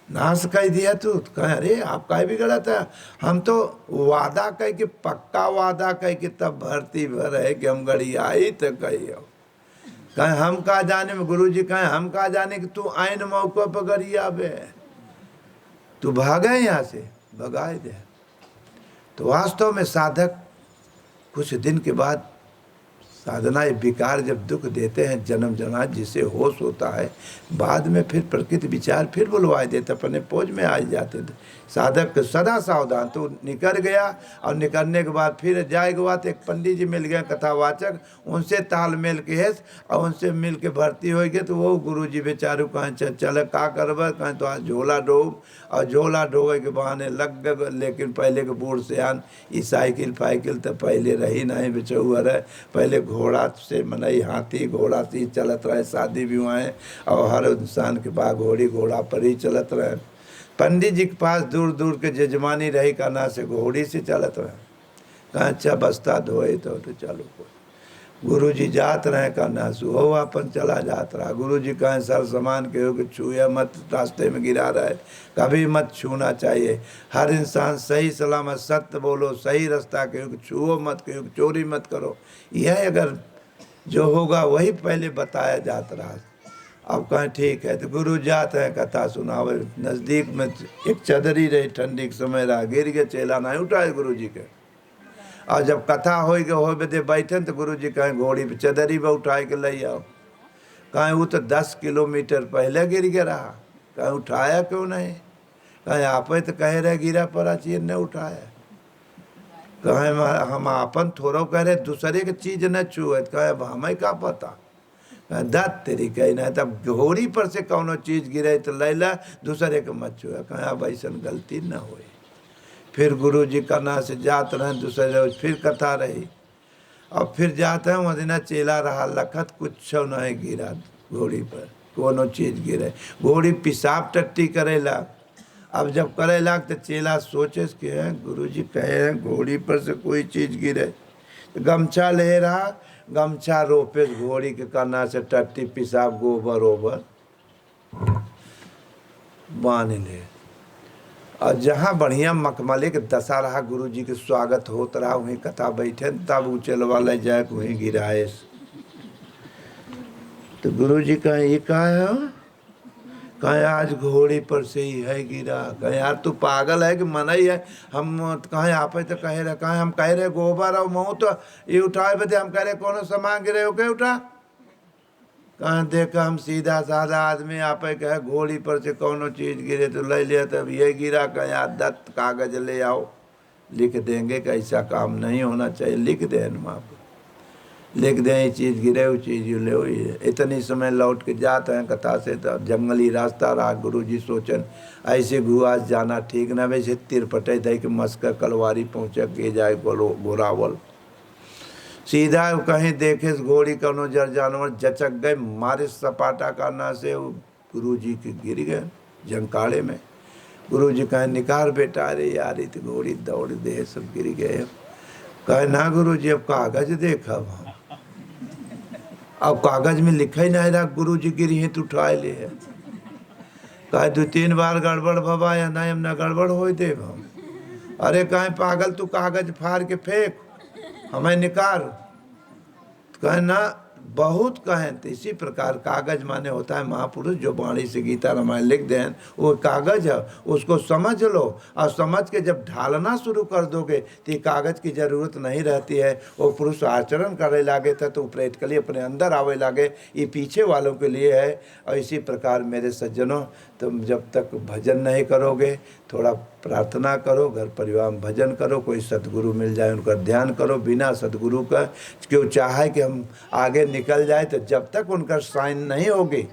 नाश कह दिया तू कहे अरे आप कहे बिगड़ा था हम तो वादा कह के पक्का वादा कह के तब भर्ती भर है कि हम गड़ियाई तो कहियो कहे हम कहा जाने में गुरु जी कहे हम कहा जाने कि तू आइन मौके पर गरिया बे तू भागे यहाँ से भगाए दे। तो वास्तव में साधक कुछ दिन के बाद साधना ये विकार जब दुख देते हैं जन्म जन्मांतर, जिसे होश होता है, बाद में फिर प्रकृति विचार फिर बुलवाए देते, अपने पोज में आ जाते थे। साधक सदा सावधान। तो निकल गया और निकलने के बाद फिर जाएगा बात, एक पंडित जी मिल गए कथावाचक, उनसे तालमेल के है और उनसे मिल के भर्ती हो गए। तो वो गुरु जी बेचारू कहें चल का करब, कहें तो आज झोला ढोब, और झोला ढोए के बहाने लग गए। लेकिन पहले के बूढ़ से आन ई साइकिल फाइकिल तो पहले रही नहीं बेचौआ रहे, पहले घोड़ा से मनई हाथी घोड़ा से ही चलत रहे, शादी विवाहें और हर इंसान के पास घोड़ी घोड़ा पर ही चलत रहे। पंडित जी के पास दूर दूर के जजमानी रही कहना से घोड़ी से चलत रहे। कहाँ अच्छा बस्ता धोए तो चलो कोई। गुरु जी जात रहे कहना सुहो अपन चला जात रहा। गुरु जी कहें सर सामान के हो कि छुए मत, रास्ते में गिरा रहे, कभी मत छूना चाहिए। हर इंसान सही सलामत सत्य बोलो, सही रास्ता कहो कि छुओ मत, कहो कि चोरी मत करो। यह अगर जो होगा वही पहले बताया जाता रहा। अब कहें ठीक है। तो गुरु जाते हैं कथा सुनावे। नज़दीक में एक चदरी रही, ठंडी के समय रहा, गिर के चेला नहीं उठाए गुरु जी के। और जब कथा हो गए हो बदे बैठे तो गुरु जी कहें घोड़ी पे चदरी पे उठाए के ले आओ। कहें वो तो 10 किलोमीटर पहले गिर के रहा, कहें उठाया क्यों नहीं? कहें आप तो कह रहे गिरा पड़ा चीज नहीं उठाया। कहें हम आपन थोड़ा कह रहे दूसरे के चीज न छुए। कहे अब हमें क्या पता। दत तेरी कही नहीं, तब घोड़ी पर से कौनो चीज गिरे तो ले ला, दूसरे के मत छुए। कहें अब ऐसा गलती न हो। फिर गुरु जी करना से जात रहे, दूसरे रोज फिर कथा रही। और फिर जाते हैं मदीना चेला रहा लखत, कुछ नहीं गिरा घोड़ी पर, कोनो चीज गिरे। घोड़ी पिसाब टट्टी करेला। अब जब करेला तो चेला सोचे कि गुरु जी कहे हैं घोड़ी पर से कोई चीज गिरे। तो गमछा ले रहा, गमछा रोपे घोड़ी के करना से टट्टी पिसाब गोबर ओबर बांध ले। और जहाँ बढ़िया मखमले के दशा रहा, गुरु जी के स्वागत होत रहा, वहीं कथा बैठे, तब उचल वाला जाए वहीं गिराए। तो गुरु जी कहें ये कहा है? कहें आज घोड़ी पर से ही है गिरा। कहें यार तू पागल है कि मना ही है? हम कहें आप तो कहे रहे, कहें हम कह रहे गोबर और मुँह तो ये उठाए बदे, हम कह रहे कौन सामान गिरे हो के उठा। कहाँ देखा हम सीधा साधा आदमी, आप कहे घोड़ी पर से कौनो चीज़ गिरे तो ले लिया, तब ये गिरा। कहें यार दत्त कागज ले आओ, लिख देंगे कि ऐसा काम नहीं होना चाहिए। लिख दें वहाँ पर, लिख दें ये चीज़ गिरे वो चीज़ ले हुई है। इतनी समय लौट के जाते हैं कथा से, तो जंगली रास्ता रहा। गुरु जी सोचन ऐसे गुआस जाना ठीक ना, वैसे तिरपटे थे कि मस्कर कलवारी पहुँचे के जाए गोरावल। सीधा कहीं देखे घोड़ी कौनो जर जानवर जचक गए, मारे सपाटा करना से गुरु जी के गिर गए जंकाड़े में। गुरु जी कहें निकार बेटा, अरे यार तो घोड़ी दौड़ दे सब गिर गए। कहे ना गुरु जी अब कागज देखा हम, अब कागज में लिखा ही नहीं रहा गुरु जी गिरी है तो उठाए ले है। कहे 2-3 बार गड़बड़ भबा या नहीं, हम ना गड़बड़ हो दे हम। अरे कहें पागल तू कागज फाड़ के फेंक, हमें निकार। कहें ना बहुत कहें। तो इसी प्रकार कागज माने होता है महापुरुष जो वाणी से गीता रामायण लिख दें, वो कागज है, उसको समझ लो। और समझ के जब ढालना शुरू कर दोगे तो ये कागज की ज़रूरत नहीं रहती है। वो पुरुष आचरण करे लागे तो प्रैक्टिकली अपने अंदर आवे लागे, ये पीछे वालों के लिए है। और इसी प्रकार मेरे सज्जनों, तुम जब तक भजन नहीं करोगे, थोड़ा प्रार्थना करो, घर परिवार में भजन करो, कोई सदगुरु मिल जाए उनका ध्यान करो। बिना सदगुरु का क्यों चाहे कि हम आगे निकल जाए, तो जब तक उनका साइन नहीं होगी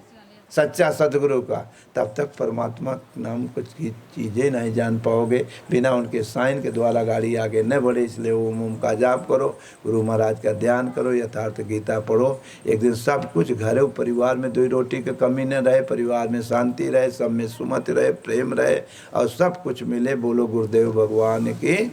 सच्चा सदगुरु का, तब तक परमात्मा नाम कुछ की चीज़ें नहीं जान पाओगे। बिना उनके साइन के द्वारा गाड़ी आगे न बढ़े। इसलिए ओम का जाप करो, गुरु महाराज का ध्यान करो, यथार्थ गीता पढ़ो। एक दिन सब कुछ घर परिवार में 2 रोटी की कमी न रहे, परिवार में शांति रहे, सब में सुमति रहे, प्रेम रहे और सब कुछ मिले। बोलो गुरुदेव भगवान की।